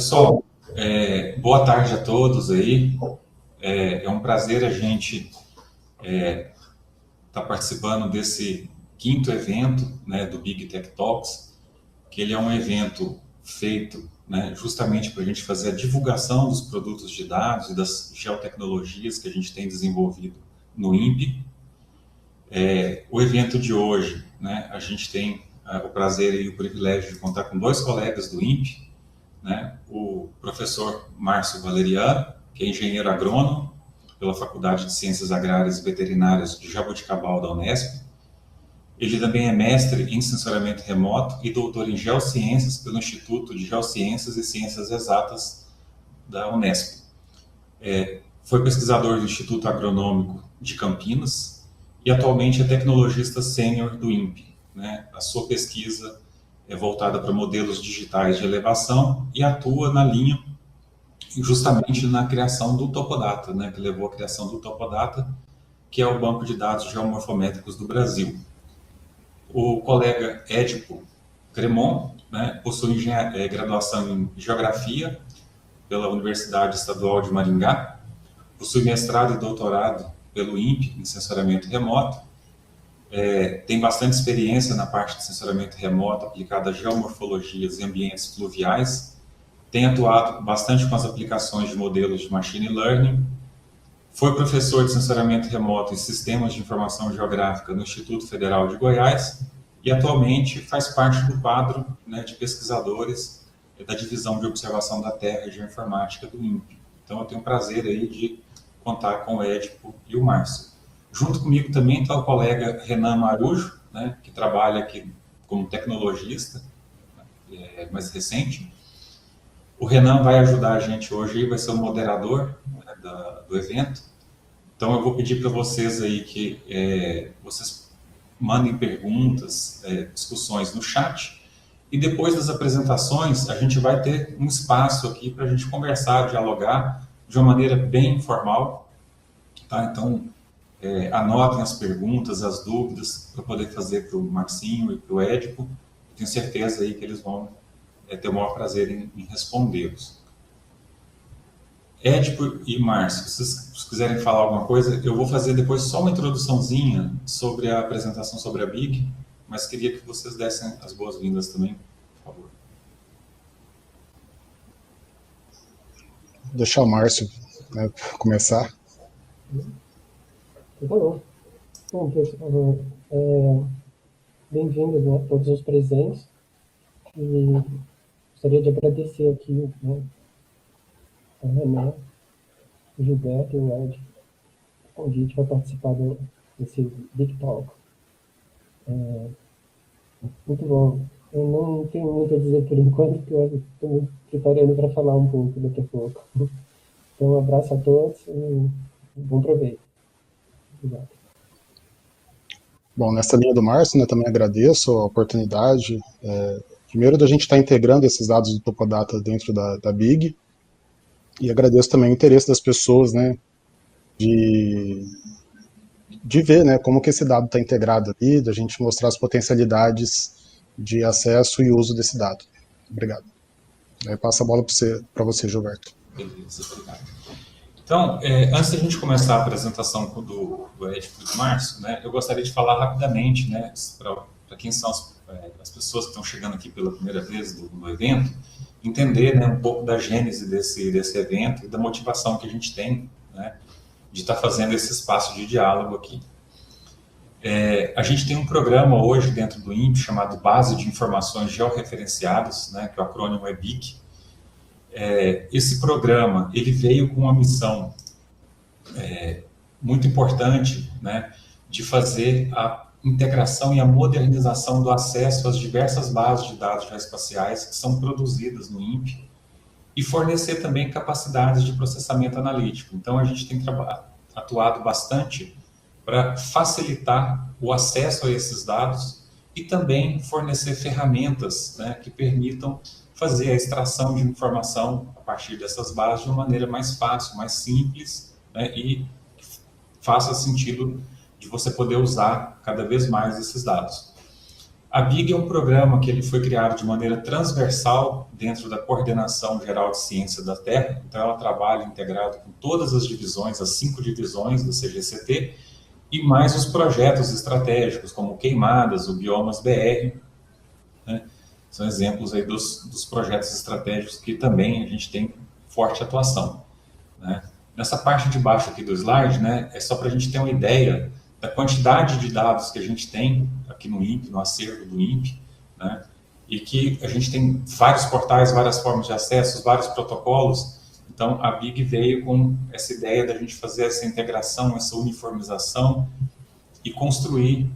Pessoal, boa tarde a todos aí. É um prazer a gente estar participando desse quinto evento, né, do Big Tech Talks, que ele é um evento feito, né, justamente para a gente fazer a divulgação dos produtos de dados e das geotecnologias que a gente tem desenvolvido no INPE. O evento de hoje, né, a gente tem o prazer e o privilégio de contar com dois colegas do INPE, né, o professor Márcio Valeriano, que é engenheiro agrônomo pela Faculdade de Ciências Agrárias e Veterinárias de Jaboticabal da Unesp. Ele também é mestre em sensoriamento remoto e doutor em geociências pelo Instituto de Geociências e Ciências Exatas da Unesp. Foi pesquisador do Instituto Agronômico de Campinas e atualmente é tecnologista sênior do INPE, né? A sua pesquisa é voltada para modelos digitais de elevação e atua na linha justamente na criação do Topodata, né, que levou à criação do Topodata, que é o banco de dados geomorfométricos do Brasil. O colega Édipo Cremon, né, possui graduação em Geografia pela Universidade Estadual de Maringá, possui mestrado e doutorado pelo INPE em sensoriamento remoto, tem bastante experiência na parte de sensoriamento remoto aplicada a geomorfologias e ambientes fluviais, tem atuado bastante com as aplicações de modelos de machine learning, foi professor de sensoriamento remoto e sistemas de informação geográfica no Instituto Federal de Goiás e atualmente faz parte do quadro, né, de pesquisadores da Divisão de Observação da Terra e Geoinformática do INPE. Então eu tenho o prazer aí de contar com o Édipo e o Márcio. Junto comigo também está o colega Renan Marujo, né, que trabalha aqui como tecnologista, mais recente. O Renan vai ajudar a gente hoje, vai ser o moderador, né, do evento. Então eu vou pedir para vocês aí que vocês mandem perguntas, discussões no chat, e depois das apresentações a gente vai ter um espaço aqui para a gente conversar, dialogar de uma maneira bem informal, tá? Então anotem as perguntas, as dúvidas para poder fazer para o Marcinho e para o Édipo. Tenho certeza aí que eles vão ter o maior prazer em respondê-los. Édipo e Márcio, se vocês quiserem falar alguma coisa, eu vou fazer depois só uma introduçãozinha sobre a apresentação sobre a BIG, mas queria que vocês dessem as boas-vindas também, por favor. Vou deixar o Márcio, né, começar. Tá bom. Bom, pessoal, bem-vindos, né, todos os presentes. E gostaria de agradecer aqui, né, ao Renan, o Gilberto e o Ed, o convite para participar desse Big Talk. Muito bom. Eu não tenho muito a dizer por enquanto, porque eu estou me preparando para falar um pouco daqui a pouco. Então, um abraço a todos e bom proveito. Obrigado. Bom, nessa linha do Márcio, né, também agradeço a oportunidade, primeiro da gente estar integrando esses dados do Topodata dentro da BIG, e agradeço também o interesse das pessoas, né, de ver, né, como que esse dado está integrado ali, da gente mostrar as potencialidades de acesso e uso desse dado. Obrigado. Passo a bola para você, Gilberto. Beleza, obrigado. Então, antes da gente começar a apresentação do Édipo e do Márcio, né, eu gostaria de falar rapidamente, né, para quem são as pessoas que estão chegando aqui pela primeira vez no evento, entender, né, um pouco da gênese desse evento e da motivação que a gente tem, né, de estar fazendo esse espaço de diálogo aqui. A gente tem um programa hoje dentro do INPE chamado Base de Informações Georreferenciadas, né, que o acrônimo é BIC. Esse programa ele veio com uma missão muito importante, né, de fazer a integração e a modernização do acesso às diversas bases de dados geoespaciais que são produzidas no INPE e fornecer também capacidades de processamento analítico. Então, a gente tem atuado bastante para facilitar o acesso a esses dados e também fornecer ferramentas, né, que permitam fazer a extração de informação a partir dessas bases de uma maneira mais fácil, mais simples, né, e que faça sentido de você poder usar cada vez mais esses dados. A BIG é um programa que ele foi criado de maneira transversal dentro da Coordenação Geral de Ciência da Terra. Então, ela trabalha integrado com todas as divisões, as 5 divisões da CGCT, e mais os projetos estratégicos, como Queimadas, o Biomas BR, né? São exemplos aí dos projetos estratégicos que também a gente tem forte atuação, né? Nessa parte de baixo aqui do slide, né, é só para a gente ter uma ideia da quantidade de dados que a gente tem aqui no INPE, no acervo do INPE, né, e que a gente tem vários portais, várias formas de acesso, vários protocolos. Então, a BIG veio com essa ideia da gente fazer essa integração, essa uniformização e construir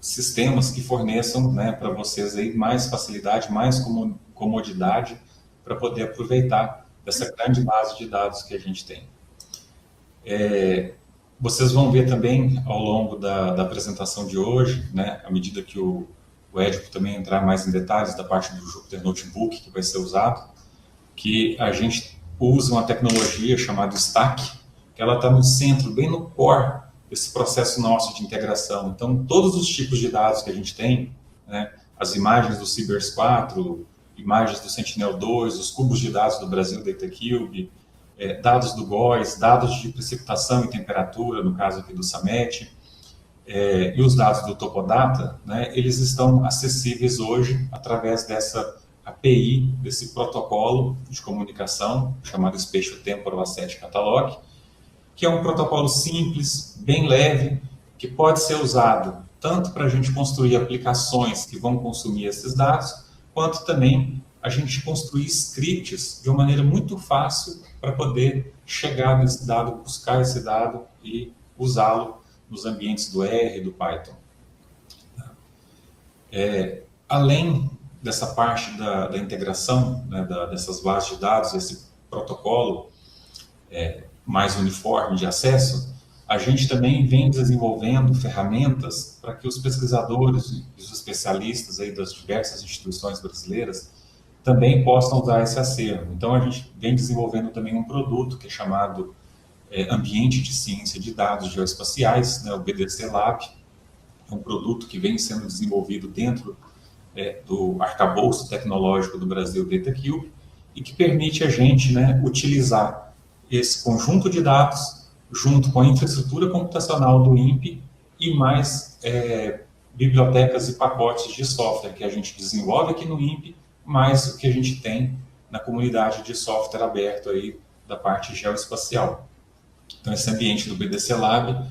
sistemas que forneçam, né, para vocês aí mais facilidade, mais comodidade para poder aproveitar dessa grande base de dados que a gente tem. Vocês vão ver também ao longo da apresentação de hoje, né, à medida que o Edipo também entrar mais em detalhes da parte do Jupyter Notebook que vai ser usado, que a gente usa uma tecnologia chamada Stack, que ela está no centro, bem no core desse processo nosso de integração. Então, todos os tipos de dados que a gente tem, né, as imagens do Cibers 4, imagens do Sentinel-2, os cubos de dados do Brasil DataCube, dados do GOES, dados de precipitação e temperatura, no caso aqui do SAMET, e os dados do Topodata, né, eles estão acessíveis hoje através dessa API, desse protocolo de comunicação, chamado Spatial Temporal Asset Catalog, que é um protocolo simples, bem leve, que pode ser usado tanto para a gente construir aplicações que vão consumir esses dados, quanto também a gente construir scripts de uma maneira muito fácil para poder chegar nesse dado, buscar esse dado e usá-lo nos ambientes do R e do Python. Além dessa parte da integração, né, dessas bases de dados, esse protocolo mais uniforme de acesso, a gente também vem desenvolvendo ferramentas para que os pesquisadores e os especialistas aí das diversas instituições brasileiras também possam usar esse acervo. Então, a gente vem desenvolvendo também um produto que é chamado Ambiente de Ciência de Dados Geoespaciais, né, o BDC Lab. É um produto que vem sendo desenvolvido dentro do arcabouço tecnológico do Brasil DataCube e que permite a gente, né, utilizar esse conjunto de dados junto com a infraestrutura computacional do INPE e mais bibliotecas e pacotes de software que a gente desenvolve aqui no INPE, mais o que a gente tem na comunidade de software aberto aí da parte geoespacial. Então, esse ambiente do BDC Lab,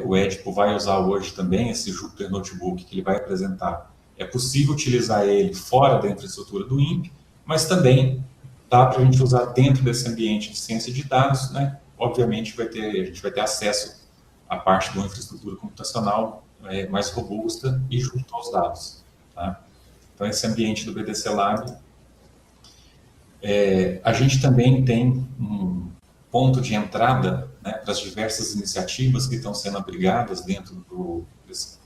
o Edipo vai usar hoje também esse Jupyter Notebook que ele vai apresentar. É possível utilizar ele fora da infraestrutura do INPE, mas também dá para a gente usar dentro desse ambiente de ciência de dados, né? Obviamente, a gente vai ter acesso à parte da infraestrutura computacional mais robusta e junto aos dados, tá? Então, esse ambiente do BDC Lab, a gente também tem um ponto de entrada, né, para as diversas iniciativas que estão sendo abrigadas dentro desse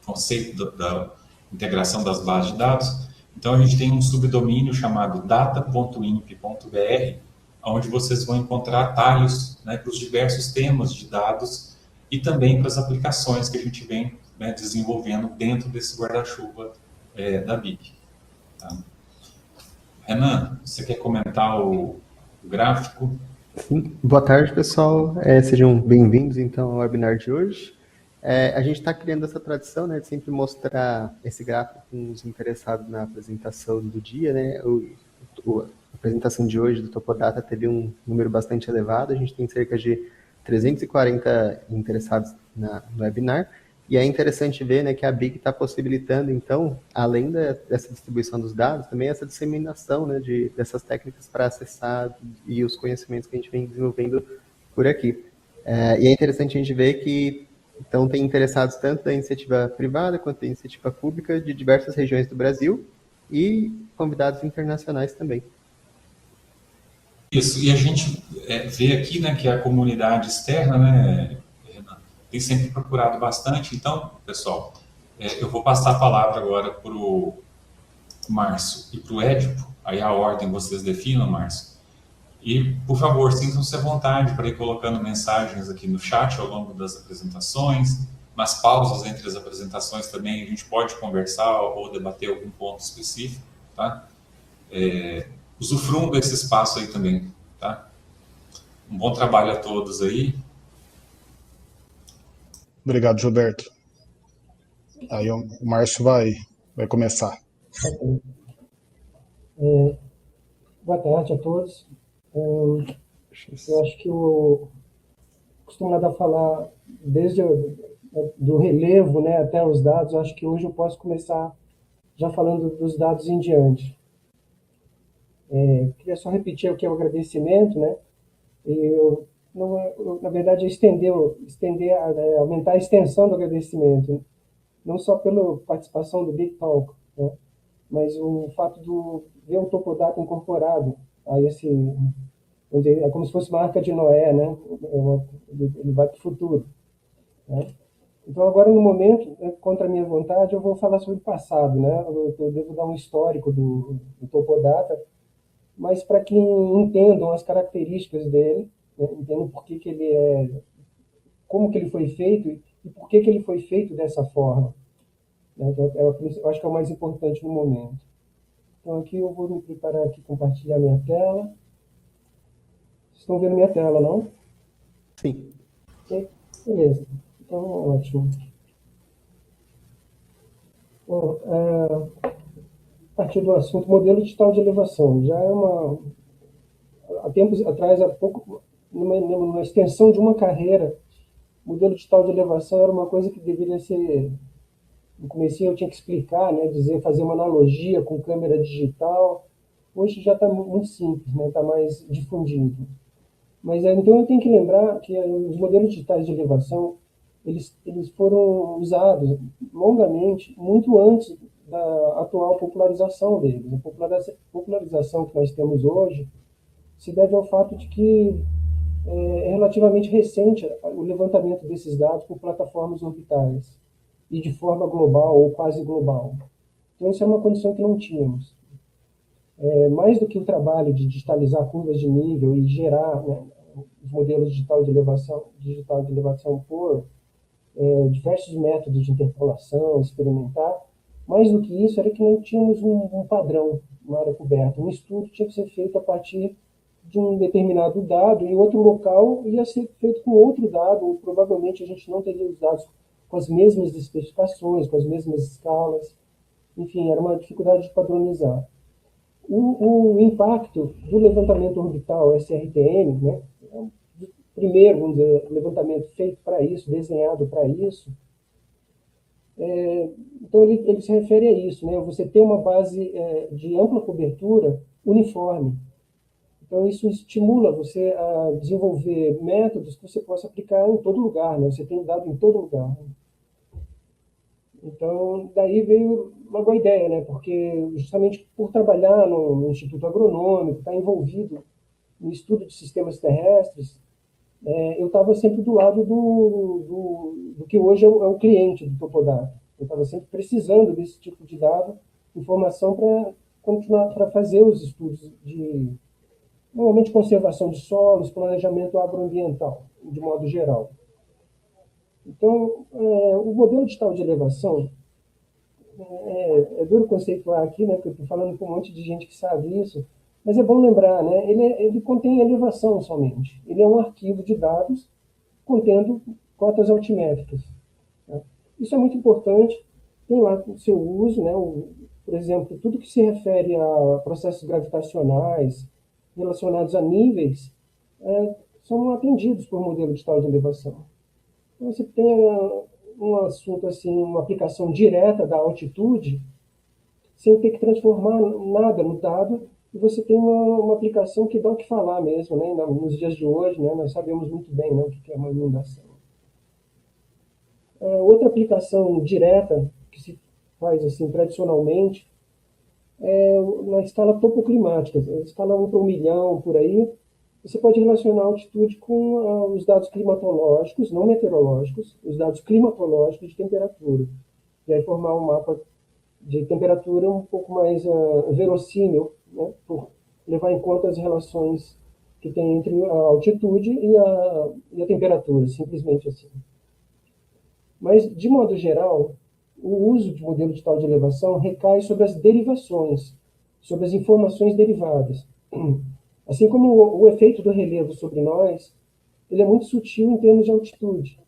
conceito da integração das bases de dados. Então, a gente tem um subdomínio chamado data.inp.br, onde vocês vão encontrar atalhos, né, para os diversos temas de dados e também para as aplicações que a gente vem, né, desenvolvendo dentro desse guarda-chuva da BIG. Tá? Renan, você quer comentar o gráfico? Sim. Boa tarde, pessoal. Sejam bem-vindos, então, ao webinar de hoje. A gente está criando essa tradição, né, de sempre mostrar esse gráfico com os interessados na apresentação do dia, né? A apresentação de hoje do Topodata teve um número bastante elevado, a gente tem cerca de 340 interessados no webinar, e é interessante ver, né, que a BIG está possibilitando, então, além dessa distribuição dos dados, também essa disseminação, né, dessas técnicas para acessar e os conhecimentos que a gente vem desenvolvendo por aqui. E é interessante a gente ver que, então, tem interessados tanto da iniciativa privada quanto da iniciativa pública de diversas regiões do Brasil e convidados internacionais também. Isso, e a gente vê aqui, né, que a comunidade externa, né, tem sempre procurado bastante. Então, pessoal, eu vou passar a palavra agora para o Márcio e para o Edipo, aí a ordem vocês definam, Márcio. E, por favor, sintam-se à vontade para ir colocando mensagens aqui no chat ao longo das apresentações, nas pausas entre as apresentações também a gente pode conversar ou debater algum ponto específico, tá? Usufruam desse espaço aí também, tá? Um bom trabalho a todos aí. Obrigado, Gilberto. Aí o Márcio vai começar. Ok. Boa tarde a todos. Eu acho que o acostumado a falar desde do relevo, né, até os dados. Eu acho que hoje eu posso começar já falando dos dados em diante. Queria só repetir aqui o agradecimento, né? Na verdade, aumentar a extensão do agradecimento, não só pela participação do Big Talk, né? Mas o fato de ver o Topodata incorporado a esse, vamos dizer, é como se fosse uma arca de Noé, né? Ele vai para o futuro, né? Então, agora, no momento, contra a minha vontade, eu vou falar sobre o passado, né? Eu devo dar um histórico do Topodata, mas para que entendam as características dele, né? Entendam por que ele é, como que ele foi feito e por que ele foi feito dessa forma, né? Eu acho que é o mais importante no momento. Então, aqui eu vou me preparar aqui, compartilhar minha tela. Vocês estão vendo minha tela, não? Sim. Beleza. Então, ótimo. Bom, a partir do assunto modelo digital de elevação. Já é há tempos atrás, há pouco, numa extensão de uma carreira, modelo digital de elevação era uma coisa que deveria ser, no começo eu tinha que explicar, né, fazer uma analogia com câmera digital. Hoje já está muito simples, né, está mais difundido. Mas então eu tenho que lembrar que os modelos digitais de elevação, eles foram usados longamente, muito antes da atual popularização deles. A popularização que nós temos hoje se deve ao fato de que é relativamente recente o levantamento desses dados por plataformas orbitais e de forma global ou quase global. Então, isso é uma condição que não tínhamos. Mais do que o trabalho de digitalizar curvas de nível e gerar, né, os modelos digital de elevação por diversos métodos de interpolação, experimentar, mais do que isso era que não tínhamos um padrão na área coberta. Um estudo tinha que ser feito a partir de um determinado dado e outro local ia ser feito com outro dado, ou provavelmente a gente não teria os dados com as mesmas especificações, com as mesmas escalas. Enfim, era uma dificuldade de padronizar. O impacto do levantamento orbital SRTM, né, é o primeiro, vamos dizer, levantamento feito para isso, desenhado para isso. Então, ele se refere a isso, né? Você ter uma base de ampla cobertura uniforme. Então, isso estimula você a desenvolver métodos que você possa aplicar em todo lugar, né? Você tem dado em todo lugar. Né? Então, daí veio uma boa ideia, né? Porque justamente por trabalhar no Instituto Agronômico, estar envolvido no estudo de sistemas terrestres, eu estava sempre do lado do que hoje é o cliente do Topodata. Eu estava sempre precisando desse tipo de dado, informação para continuar, para fazer os estudos de, normalmente, conservação de solos, planejamento agroambiental, de modo geral. Então, o modelo digital de elevação, é duro conceituar aqui, né, porque eu estou falando com um monte de gente que sabe isso, mas é bom lembrar, né, ele contém elevação somente. Ele é um arquivo de dados contendo cotas altimétricas. Né? Isso é muito importante, tem lá o seu uso, né, por exemplo, tudo que se refere a processos gravitacionais relacionados a níveis são atendidos por modelo digital de elevação. Então, você tem um assunto assim, uma aplicação direta da altitude, sem ter que transformar nada no dado, e você tem uma aplicação que dá o que falar mesmo, né? Nos dias de hoje, né? Nós sabemos muito bem, né, o que é uma inundação. Outra aplicação direta que se faz assim tradicionalmente é na escala topoclimática, a escala 1 para 1 milhão, por aí. Você pode relacionar a altitude com os dados climatológicos, não meteorológicos, os dados climatológicos de temperatura. E aí formar um mapa de temperatura um pouco mais verossímil, né, por levar em conta as relações que tem entre a altitude e a temperatura, simplesmente assim. Mas, de modo geral, o uso de modelo digital de elevação recai sobre as derivações, sobre as informações derivadas. Assim como o efeito do relevo sobre nós, ele é muito sutil em termos de altitude.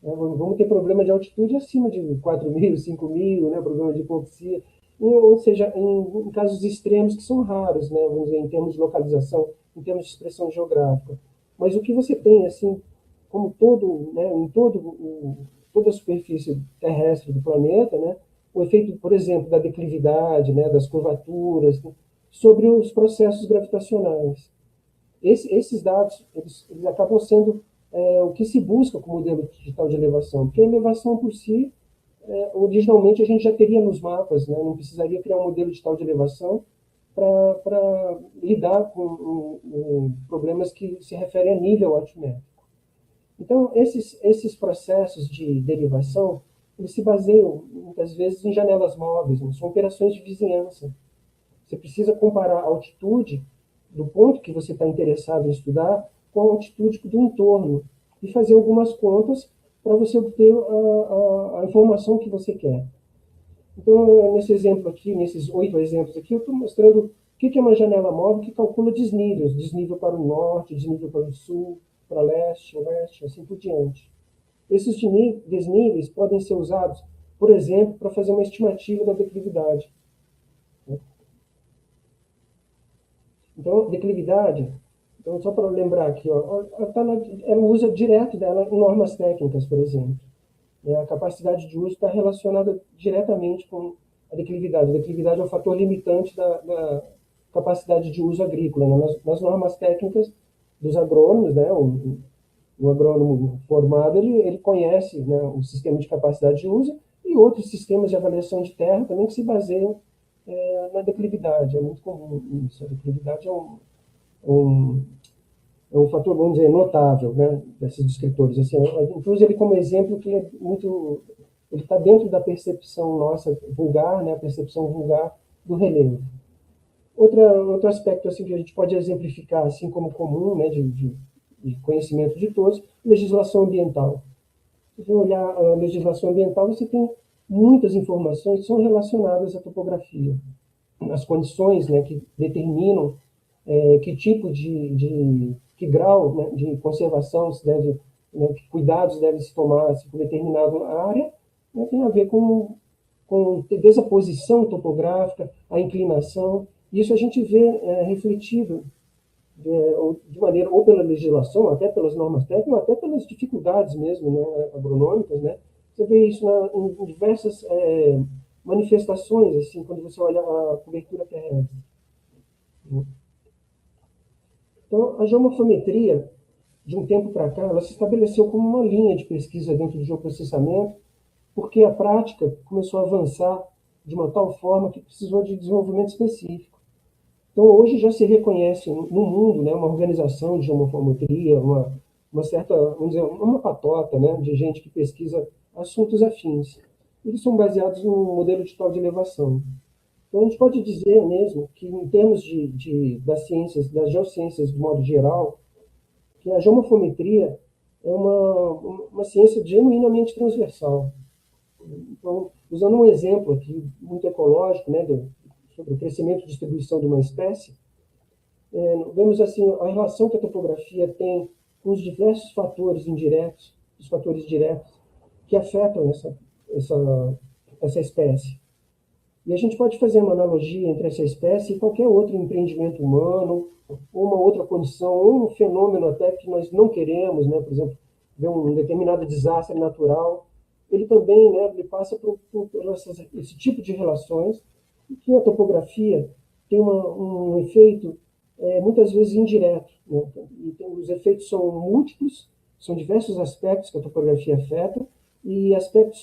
Vamos ter problema de altitude acima de 4.000, 5.000, né? Problema de hipoxia, ou seja, em casos extremos que são raros, né? Vamos dizer, em termos de localização, em termos de expressão geográfica. Mas o que você tem, assim, como todo, né, em toda a superfície terrestre do planeta, né, o efeito, por exemplo, da declividade, né, das curvaturas, né, sobre os processos gravitacionais. Esses dados eles acabam sendo o que se busca com o modelo digital de elevação, porque a elevação por si, originalmente a gente já teria nos mapas, né, não precisaria criar um modelo digital de elevação para lidar com problemas que se referem a nível altimétrico. Então, esses processos de derivação, eles se baseiam, muitas vezes, em janelas móveis, né? São operações de vizinhança. Você precisa comparar a altitude do ponto que você está interessado em estudar com a altitude do entorno e fazer algumas contas para você obter a informação que você quer. Então, nesse exemplo aqui, nesses 8 exemplos aqui, eu estou mostrando o que é uma janela móvel que calcula desníveis, desnível para o norte, desnível para o sul, para leste, oeste, assim por diante. Esses desníveis podem ser usados, por exemplo, para fazer uma estimativa da declividade. Então, declividade, então, só para lembrar aqui, ó, ela usa direto dela em normas técnicas, por exemplo. A capacidade de uso está relacionada diretamente com a declividade. A declividade é um fator limitante da capacidade de uso agrícola. Né? Nas normas técnicas dos agrônomos, né? O agrônomo formado ele conhece, né, o sistema de capacidade de uso e outros sistemas de avaliação de terra também que se baseiam na declividade. É muito comum isso. A declividade é um fator, vamos dizer, notável, né, desses descritores. Assim, eu uso ele como exemplo que é muito, ele está dentro da percepção nossa vulgar, né, a percepção vulgar do relevo. Outro aspecto assim que a gente pode exemplificar assim como comum, né, de conhecimento de todos, legislação ambiental. Se você olhar a legislação ambiental, você tem muitas informações que são relacionadas à topografia, as condições, né, que determinam que tipo que grau, né, de conservação se deve, né, que cuidados devem se tomar com determinada área, né, tem a ver com desde a posição topográfica, a inclinação. Isso a gente vê refletido de maneira ou pela legislação, até pelas normas técnicas, ou até pelas dificuldades mesmo, né, agronômicas, né? Você vê isso em diversas manifestações, assim, quando você olha a cobertura terrestre. Então, a geomorfometria, de um tempo para cá, ela se estabeleceu como uma linha de pesquisa dentro do geoprocessamento, porque a prática começou a avançar de uma tal forma que precisou de desenvolvimento específico. Então, hoje já se reconhece no mundo, né, uma organização de geomorfometria, uma certa, vamos dizer, uma patota, né, de gente que pesquisa assuntos afins. Eles são baseados no modelo digital de elevação. Então, a gente pode dizer mesmo que, em termos das ciências, das geociências de modo geral, que a geomorfometria é uma ciência genuinamente transversal. Então, usando um exemplo aqui muito ecológico, né, sobre o crescimento e distribuição de uma espécie, vemos assim a relação que a topografia tem com os diversos fatores indiretos, os fatores diretos, que afetam essa espécie. E a gente pode fazer uma analogia entre essa espécie e qualquer outro empreendimento humano, ou uma outra condição, ou um fenômeno até que nós não queremos, né? Por exemplo, ver um determinado desastre natural. Ele também, né, ele passa por esse tipo de relações, que a topografia tem um efeito muitas vezes indireto. Né? Os efeitos são múltiplos, são diversos aspectos que a topografia afeta, e aspectos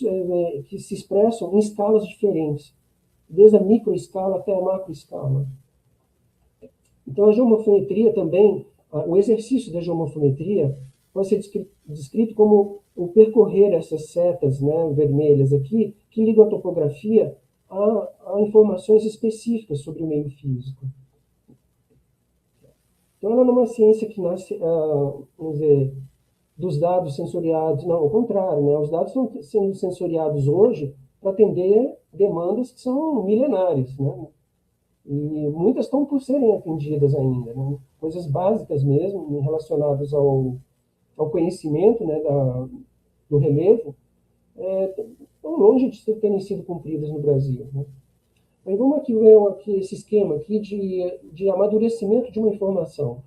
que se expressam em escalas diferentes, desde a microescala até a macroescala. Então, a geomorfometria também, o exercício da geomorfometria pode ser descrito como o percorrer essas setas, né, vermelhas aqui, que ligam a topografia a informações específicas sobre o meio físico. Então, ela não é uma ciência que nasce, vamos dizer, dos dados sensoriados. Não, ao contrário, né? Os dados estão sendo sensoriados hoje para atender demandas que são milenares, né? E muitas estão por serem atendidas ainda, né? Coisas básicas mesmo, relacionadas ao conhecimento, né, do relevo, estão longe de terem sido cumpridas no Brasil, né? Mas vamos aqui ver esse esquema aqui de amadurecimento de uma informação.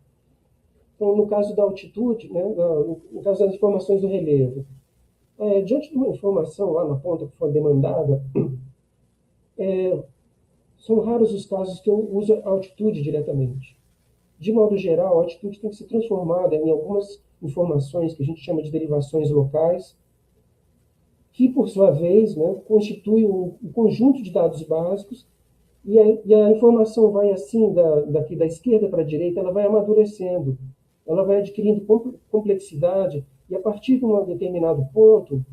Então, no caso da altitude, né, no caso das informações do relevo, diante de uma informação lá na ponta que for demandada, são raros os casos que eu uso a altitude diretamente. De modo geral, a altitude tem que ser transformada em algumas informações que a gente chama de derivações locais, que, por sua vez, né, constituem um conjunto de dados básicos, e a informação vai assim, daqui da esquerda para a direita, ela vai amadurecendo, ela vai adquirindo complexidade, e a partir de um determinado ponto,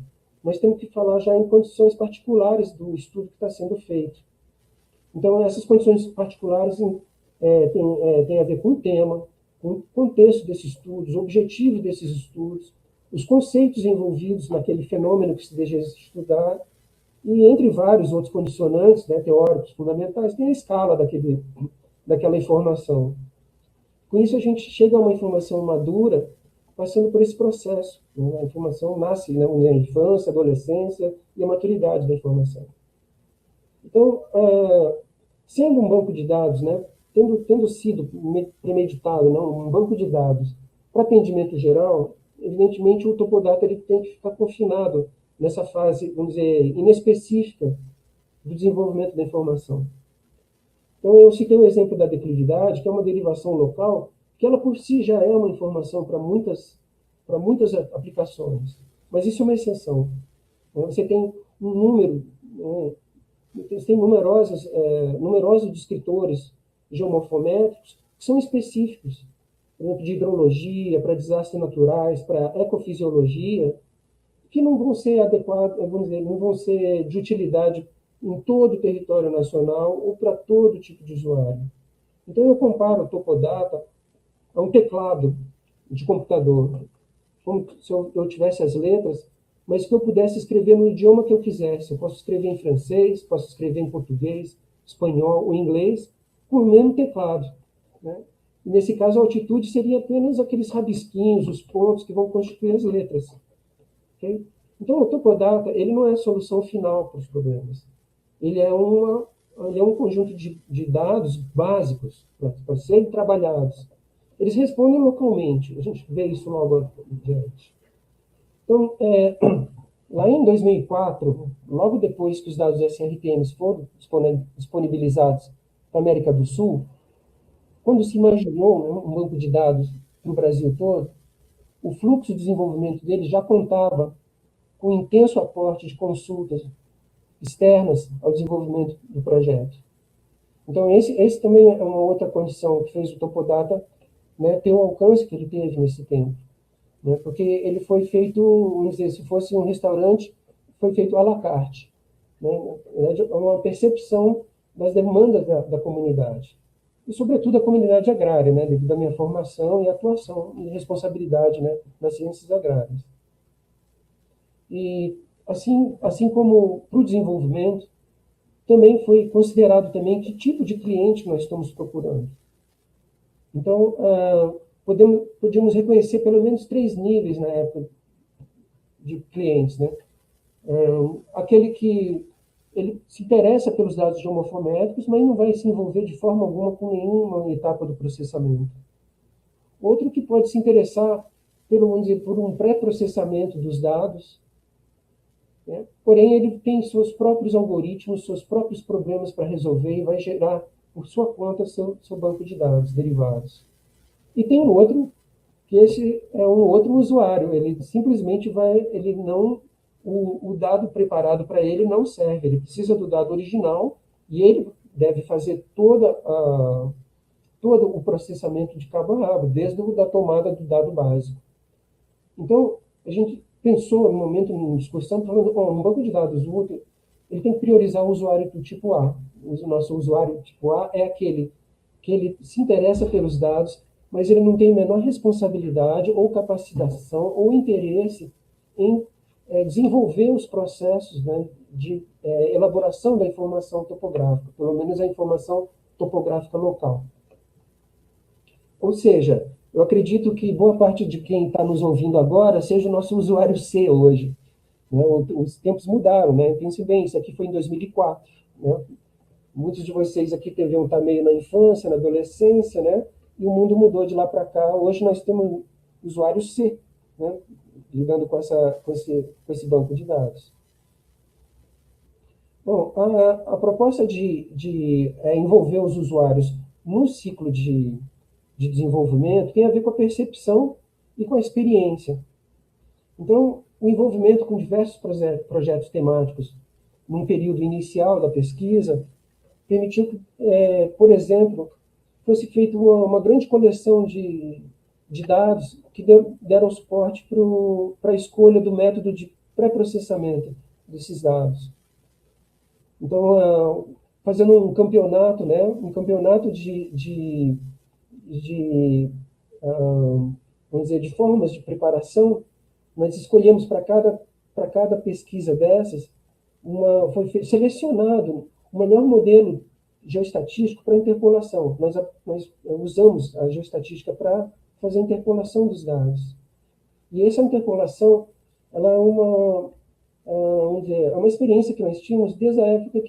nós temos que falar já em condições particulares do estudo que está sendo feito. Então, essas condições particulares têm a ver com o tema, com o contexto desses estudos, o objetivo desses estudos, os conceitos envolvidos naquele fenômeno que se deseja estudar, e entre vários outros condicionantes, né, teóricos fundamentais, tem a escala daquela informação. Com isso, a gente chega a uma informação madura, passando por esse processo, né? A informação nasce, né, na infância, adolescência e a maturidade da informação. Então, sendo um banco de dados, né, tendo sido premeditado, não, um banco de dados para atendimento geral, evidentemente o Topodata ele tem que ficar confinado nessa fase, vamos dizer, inespecífica do desenvolvimento da informação. Então, eu citei o exemplo da declividade, que é uma derivação local, que ela por si já é uma informação para muitas aplicações, mas isso é uma exceção. Você tem um número, você tem numerosos descritores geomorfométricos que são específicos, por exemplo, de hidrologia, para desastres naturais, para ecofisiologia, que não vão ser adequados, vamos dizer, não vão ser de utilidade em todo o território nacional ou para todo tipo de usuário. Então, eu comparo o Topodata a um teclado de computador, como se eu tivesse as letras, mas que eu pudesse escrever no idioma que eu quisesse. Eu posso escrever em francês, posso escrever em português, espanhol ou inglês, com o mesmo teclado, né? E nesse caso, a altitude seria apenas aqueles rabisquinhos, os pontos que vão constituir as letras. Okay? Então, o Topodata ele não é a solução final para os problemas. Ele é um conjunto de dados básicos para serem trabalhados. Eles respondem localmente. A gente vê isso logo adiante. Então, lá em 2004, logo depois que os dados SRTMs foram disponibilizados para a América do Sul, quando se imaginou, né, um banco de dados no Brasil todo, o fluxo de desenvolvimento dele já contava com um intenso aporte de consultas externas ao desenvolvimento do projeto. Então, esse também é uma outra condição que fez o Topodata, né, ter o alcance que ele teve nesse tempo. Né, porque ele foi feito, vamos dizer, se fosse um restaurante, foi feito à la carte. Né, é uma percepção das demandas da comunidade. E, sobretudo, a comunidade agrária, né, devido à minha formação e atuação e responsabilidade, né, nas ciências agrárias. E, assim como para o desenvolvimento, também foi considerado também que tipo de cliente nós estamos procurando. Então, podíamos reconhecer pelo menos 3 níveis na época de clientes, né? Aquele que ele se interessa pelos dados geomorfométricos, mas não vai se envolver de forma alguma com nenhuma etapa do processamento. Outro que pode se interessar vamos dizer, por um pré-processamento dos dados, né? Porém, ele tem seus próprios algoritmos, seus próprios problemas para resolver e vai gerar, por sua conta, seu banco de dados derivados. E tem um outro, que esse é um outro usuário, ele simplesmente o dado preparado para ele não serve, ele precisa do dado original e ele deve fazer todo o processamento de cabo a rabo, desde a tomada do dado básico. Então, a gente pensou, no momento, em discussão, falando, um banco de dados útil, ele tem que priorizar o usuário do tipo A. O nosso usuário do tipo A é aquele que ele se interessa pelos dados, mas ele não tem a menor responsabilidade ou capacitação ou interesse em desenvolver os processos, né, de elaboração da informação topográfica, pelo menos a informação topográfica local. Ou seja, eu acredito que boa parte de quem está nos ouvindo agora seja o nosso usuário C hoje. Né? Os tempos mudaram, né? Pense bem, isso aqui foi em 2004. Né? Muitos de vocês aqui deviam estar meio na infância, na adolescência, né? E o mundo mudou de lá para cá. Hoje nós temos usuário C, né? Lidando com esse banco de dados. Bom, a proposta de envolver os usuários no ciclo de desenvolvimento tem a ver com a percepção e com a experiência. Então, o envolvimento com diversos projetos temáticos num período inicial da pesquisa permitiu que, por exemplo, fosse feita uma grande coleção de dados que deram suporte para a escolha do método de pré-processamento desses dados. Então, fazendo um campeonato, né, um campeonato vamos dizer, de formas de preparação, nós escolhemos para cada pesquisa dessas, foi selecionado o melhor modelo geoestatístico para interpolação. Nós usamos a geoestatística para fazer a interpolação dos dados. E essa interpolação, ela é uma experiência que nós tínhamos desde a época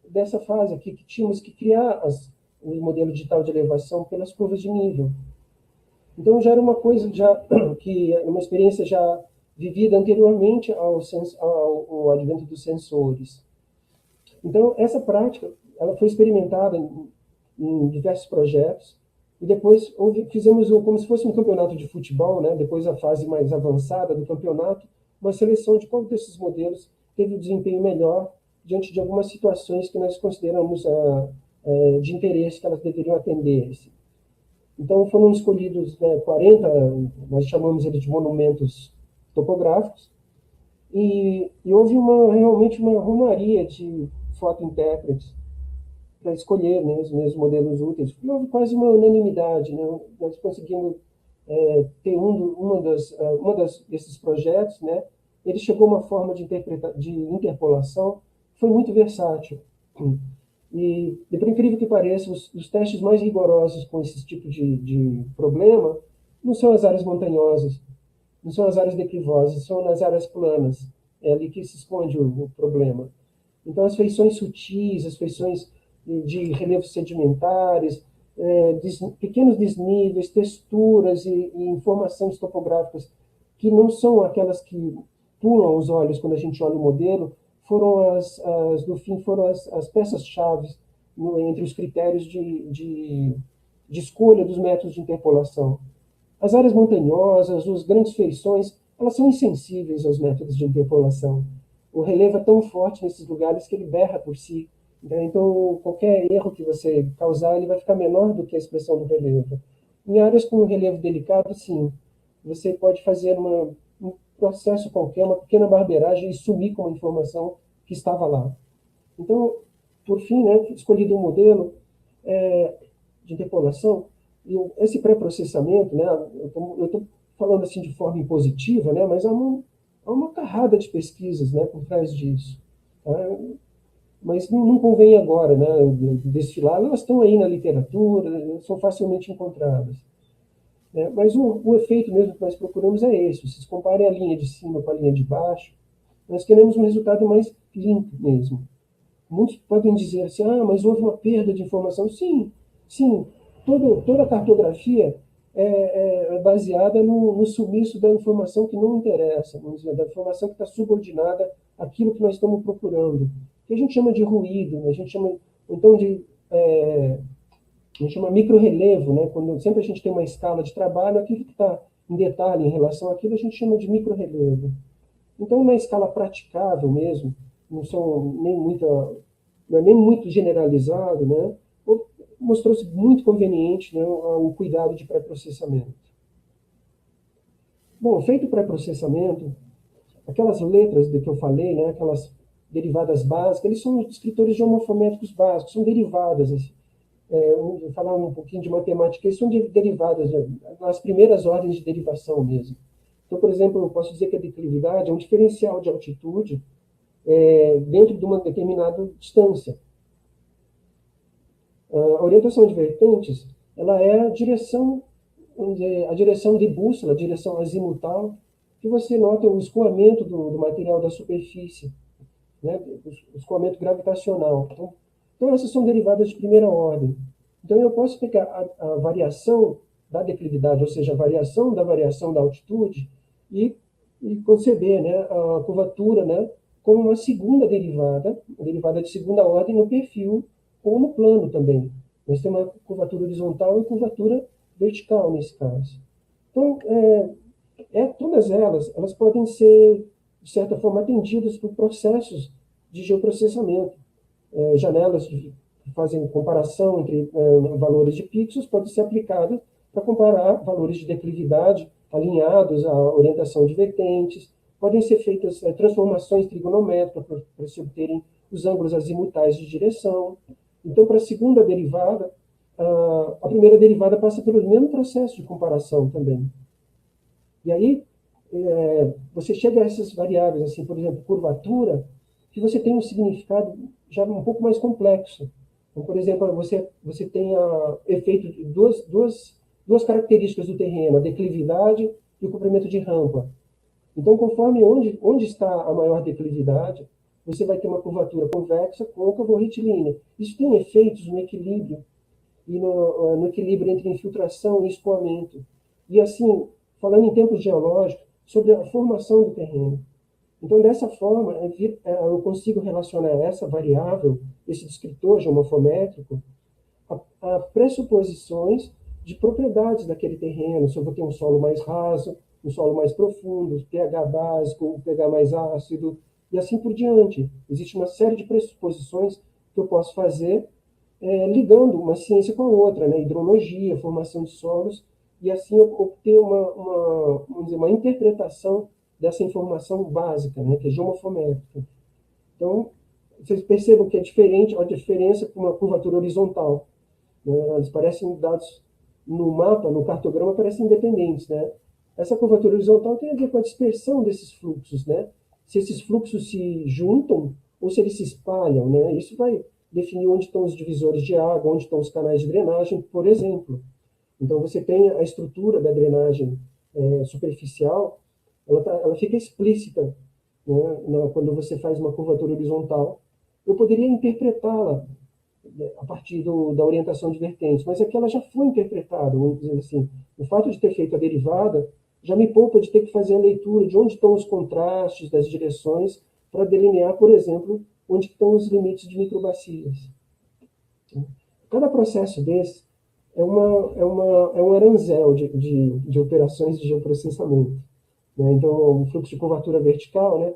dessa fase aqui, que tínhamos que criar o modelo digital de elevação pelas curvas de nível. Então, já era uma coisa, uma experiência já vivida anteriormente ao advento dos sensores. Então, essa prática ela foi experimentada em diversos projetos, e depois fizemos como se fosse um campeonato de futebol, né? Depois a fase mais avançada do campeonato, uma seleção de qual desses modelos teve o desempenho melhor diante de algumas situações que nós consideramos de interesse que elas deveriam atender. Então, foram escolhidos 40, nós chamamos eles de monumentos topográficos, e houve realmente uma romaria de fotointérpretes para escolher, né, os mesmos modelos úteis. E houve quase uma unanimidade. Né? Nós conseguimos ter desses projetos, né? Ele chegou a uma forma de interpolação que foi muito versátil. E, por incrível que pareça, os testes mais rigorosos com esse tipo de problema não são as áreas montanhosas, não são as áreas declivosas, são nas áreas planas. É ali que se esconde o problema. Então, as feições sutis, as feições de relevos sedimentares, pequenos desníveis, texturas e informações topográficas que não são aquelas que pulam aos olhos quando a gente olha o modelo, no fim, foram as peças-chave entre os critérios de escolha dos métodos de interpolação. As áreas montanhosas, as grandes feições, elas são insensíveis aos métodos de interpolação. O relevo é tão forte nesses lugares que ele berra por si. Então, qualquer erro que você causar, ele vai ficar menor do que a expressão do relevo. Em áreas com um relevo delicado, sim, você pode fazer um processo qualquer, uma pequena barbeiragem e sumir com a informação que estava lá. Então, por fim, né, escolhido um modelo de interpolação, e esse pré-processamento, né, eu estou falando assim de forma impositiva, né, mas há uma carrada de pesquisas, né, por trás disso. Tá? Mas não convém agora, né, desfilar, elas estão aí na literatura, são facilmente encontradas. Mas o efeito mesmo que nós procuramos é esse. Vocês comparem a linha de cima com a linha de baixo, nós queremos um resultado mais limpo mesmo. Muitos podem dizer assim, mas houve uma perda de informação. Sim, toda a cartografia é baseada no sumiço da informação que não interessa, vamos dizer, da informação que está subordinada àquilo que nós estamos procurando. Que a gente chama de ruído, a gente chama então a gente chama micro-relevo, né? Quando sempre a gente tem uma escala de trabalho, aquilo que está em detalhe em relação àquilo, a gente chama de micro-relevo. Então, na escala praticável mesmo, não é nem muito generalizado, né? Mostrou-se muito conveniente, né, o cuidado de pré-processamento. Bom, feito o pré-processamento, aquelas letras de que eu falei, né, aquelas derivadas básicas, eles são descritores geomorfométricos básicos, são derivadas. Assim. falar um pouquinho de matemática, eles são derivadas, as primeiras ordens de derivação mesmo. Então, por exemplo, eu posso dizer que a declividade é um diferencial de altitude dentro de uma determinada distância. A orientação de vertentes, ela é a direção de bússola, a direção azimutal, que você nota o escoamento do material da superfície, né? O escoamento gravitacional. Então, essas são derivadas de primeira ordem. Então, eu posso pegar a variação da declividade, ou seja, a variação da altitude, e conceber, né, a curvatura, né, como uma segunda derivada, uma derivada de segunda ordem no perfil ou no plano também. Nós temos uma curvatura horizontal e curvatura vertical nesse caso. Então, todas elas podem ser, de certa forma, atendidas por processos de geoprocessamento. Janelas que fazem comparação entre valores de pixels podem ser aplicadas para comparar valores de declividade alinhados à orientação de vertentes. Podem ser feitas transformações trigonométricas para se obterem os ângulos azimutais de direção. Então, para a segunda derivada, a primeira derivada passa pelo mesmo processo de comparação também. E aí, você chega a essas variáveis, assim, por exemplo, curvatura, que você tem um significado já um pouco mais complexo. Então, por exemplo, você tem efeito de duas características do terreno, a declividade e o comprimento de rampa. Então, conforme onde está a maior declividade, você vai ter uma curvatura convexa, côncava ou retilínea. Isso tem efeitos no equilíbrio, e no equilíbrio entre infiltração e escoamento. E assim, falando em tempos geológicos, sobre a formação do terreno. Então, dessa forma, eu consigo relacionar essa variável, esse descritor geomorfométrico, a pressuposições de propriedades daquele terreno. Se eu vou ter um solo mais raso, um solo mais profundo, pH básico, pH mais ácido, e assim por diante. Existe uma série de pressuposições que eu posso fazer ligando uma ciência com a outra, né? Hidrologia, formação de solos, e assim eu obter vamos dizer, uma interpretação dessa informação básica, né? Que é geomorfométrica. Então, vocês percebam que é diferente, a diferença com uma curvatura horizontal. Né? Eles parecem dados no mapa, no cartograma, parecem independentes, né? Essa curvatura horizontal tem a ver com a dispersão desses fluxos, né? Se esses fluxos se juntam ou se eles se espalham, né? Isso vai definir onde estão os divisores de água, onde estão os canais de drenagem, por exemplo. Então, você tem a estrutura da drenagem superficial, ela fica explícita, né? Quando você faz uma curvatura horizontal. Eu poderia interpretá-la a partir da orientação de vertentes, mas aqui ela já foi interpretada, vamos dizer assim. O fato de ter feito a derivada já me poupa de ter que fazer a leitura de onde estão os contrastes das direções para delinear, por exemplo, onde estão os limites de microbacias. Cada processo desse é um aranzel de operações de geoprocessamento. Né? Então, o fluxo de curvatura vertical, né,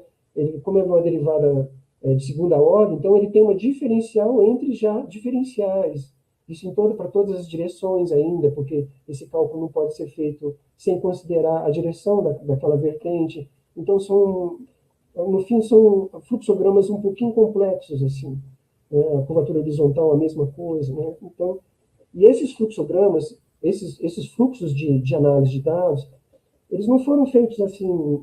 como é uma derivada de segunda ordem, então ele tem uma diferencial entre já diferenciais. Isso para todas as direções ainda, porque esse cálculo não pode ser feito sem considerar a direção daquela vertente. Então, no fim, são fluxogramas um pouquinho complexos, assim. A curvatura horizontal, a mesma coisa, né? Então, e esses fluxogramas, esses fluxos de análise de dados, eles não foram feitos assim,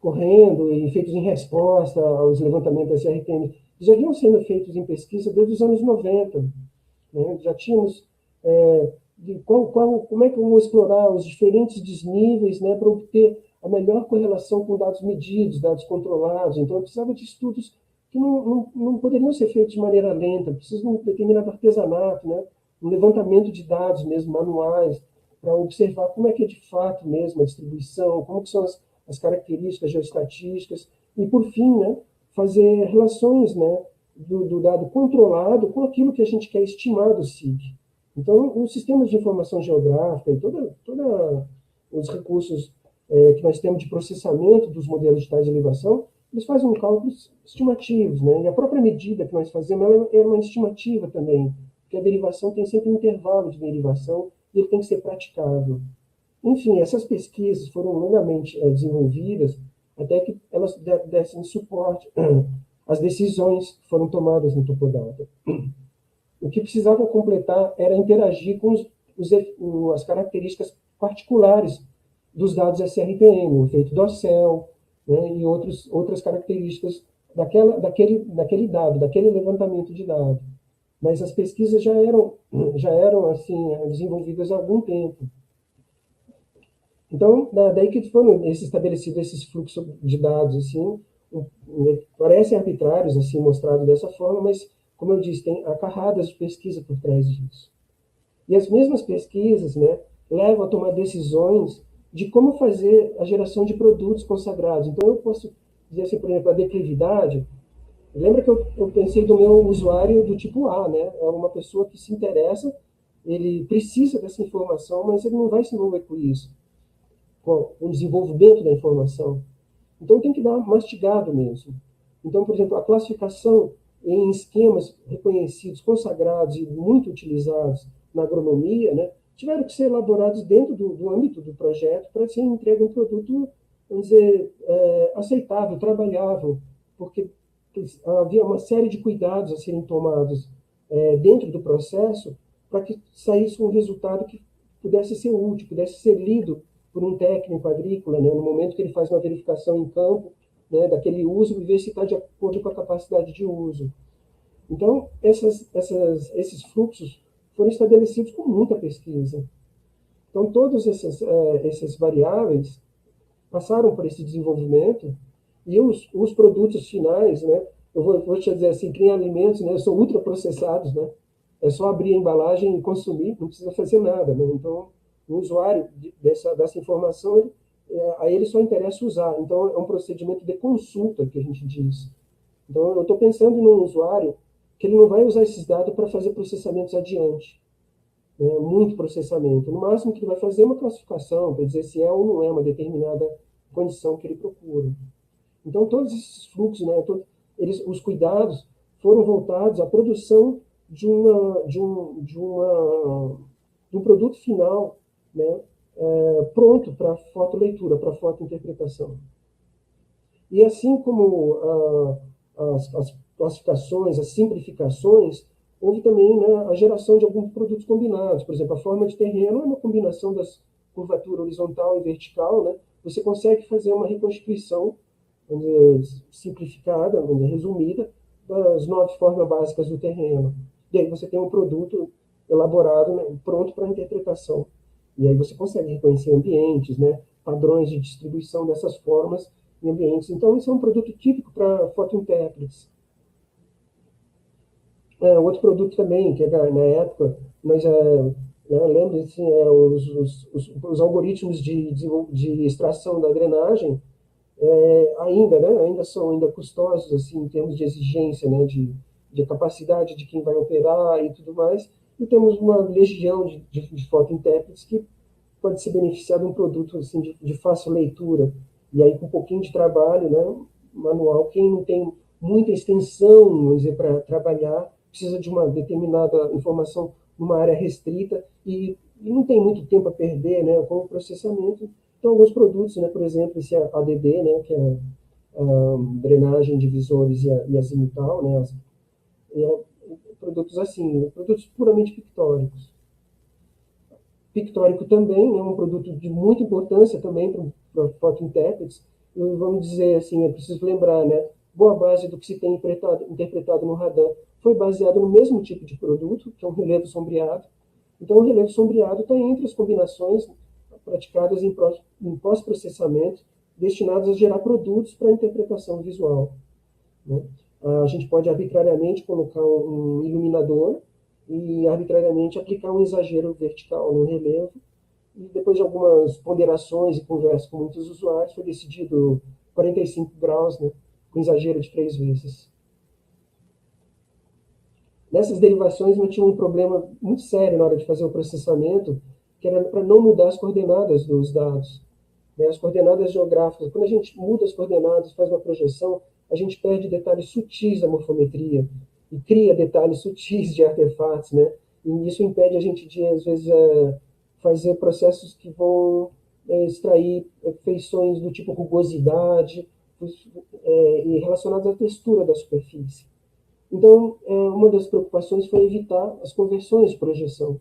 correndo e feitos em resposta aos levantamentos da CRTM. Eles já vinham sendo feitos em pesquisa desde os anos 90. Né? Já tínhamos como é que eu vou explorar os diferentes desníveis, né, para obter a melhor correlação com dados medidos, dados controlados. Então, eu precisava de estudos que não poderiam ser feitos de maneira lenta, precisa de um determinado artesanato, né, um levantamento de dados mesmo, manuais, para observar como é que é de fato mesmo a distribuição, como que são as características geoestatísticas, e, por fim, né, fazer relações, né, do dado controlado com aquilo que a gente quer estimar do SIG. Então, os sistemas de informação geográfica e todos os recursos que nós temos de processamento dos modelos digitais de elevação, eles fazem cálculos estimativos, né? E a própria medida que nós fazemos é uma estimativa também, porque a derivação tem sempre um intervalo de derivação e ele tem que ser praticável. Enfim, essas pesquisas foram longamente desenvolvidas até que elas dessem suporte às decisões que foram tomadas no Topodata. O que precisava completar era interagir com as características particulares dos dados SRTM, o efeito Dossel, né, e outras características daquele dado, daquele levantamento de dado. Mas as pesquisas já eram assim, desenvolvidas há algum tempo. Então, daí que foram estabelecidos esses fluxos de dados, assim, parecem arbitrários, assim, mostrados dessa forma, mas, como eu disse, tem carradas de pesquisa por trás disso. E as mesmas pesquisas, né, levam a tomar decisões de como fazer a geração de produtos consagrados. Então, eu posso dizer assim, por exemplo, a declividade. Lembra que eu pensei do meu usuário do tipo A, né? É uma pessoa que se interessa, ele precisa dessa informação, mas ele não vai se envolver com isso, com o desenvolvimento da informação. Então, tem que dar mastigado mesmo. Então, por exemplo, a classificação em esquemas reconhecidos, consagrados e muito utilizados na agronomia, né, tiveram que ser elaborados dentro do âmbito do projeto para ser entregue um produto, vamos dizer, aceitável, trabalhável, porque havia uma série de cuidados a serem tomados dentro do processo para que saísse um resultado que pudesse ser útil, pudesse ser lido por um técnico agrícola, né, no momento que ele faz uma verificação em campo, né, daquele uso e ver se está de acordo com a capacidade de uso. Então, esses fluxos foram estabelecidos com muita pesquisa. Então, todas essas variáveis passaram por esse desenvolvimento e os produtos finais, né, eu vou te dizer assim, que em alimentos, né, são ultraprocessados, né, é só abrir a embalagem e consumir, não precisa fazer nada, né, então o usuário dessa informação, a ele só interessa usar, então é um procedimento de consulta que a gente diz. Então eu estou pensando num usuário que ele não vai usar esses dados para fazer processamentos adiante, né, muito processamento, no máximo que ele vai fazer é uma classificação, para dizer se é ou não é uma determinada condição que ele procura. Então, todos esses fluxos, né, os cuidados foram voltados à produção de um produto final, né, pronto para fotoleitura, para fotointerpretação. E assim como as classificações, as simplificações, houve também, né, a geração de alguns produtos combinados. Por exemplo, a forma de terreno é uma combinação das curvatura horizontal e vertical, né? Você consegue fazer uma reconstituição, vamos dizer, simplificada, vamos dizer, resumida, das 9 formas básicas do terreno. E aí você tem um produto elaborado, né, pronto para interpretação. E aí você consegue reconhecer ambientes, né, padrões de distribuição dessas formas em ambientes. Então, isso é um produto típico para fotointérpretes. Outro produto também, que na época, nós lembro assim, os algoritmos de extração da drenagem, ainda são custosos assim, em termos de exigência, né, de capacidade de quem vai operar e tudo mais, e temos uma legião de fotointérpretes que pode se beneficiar de um produto assim, de fácil leitura, e aí com um pouquinho de trabalho, né, manual. Quem não tem muita extensão, vamos dizer, para trabalhar, precisa de uma determinada informação numa área restrita e não tem muito tempo a perder, né, com o processamento. Então, alguns produtos, né, por exemplo, esse ADD, né, que é a drenagem de visores e azimutal, né, produtos assim, produtos puramente pictóricos. Pictórico também é um produto de muita importância também para fotointérpretes. Vamos dizer assim, é preciso lembrar, né, boa base do que se tem interpretado no Radan foi baseado no mesmo tipo de produto, que é um relevo sombreado. Então, o relevo sombreado está entre as combinações praticadas em pós-processamento, destinadas a gerar produtos para interpretação visual, né? A gente pode arbitrariamente colocar um iluminador e arbitrariamente aplicar um exagero vertical no relevo, e depois de algumas ponderações e conversas com muitos usuários, foi decidido 45 graus, né, com exagero de 3 vezes. Nessas derivações, não tinha um problema muito sério na hora de fazer o processamento, que era para não mudar as coordenadas dos dados, né, as coordenadas geográficas. Quando a gente muda as coordenadas, faz uma projeção, a gente perde detalhes sutis da morfometria e cria detalhes sutis de artefatos, né? E isso impede a gente de, às vezes, fazer processos que vão extrair feições do tipo rugosidade e relacionados à textura da superfície. Então, uma das preocupações foi evitar as conversões de projeção.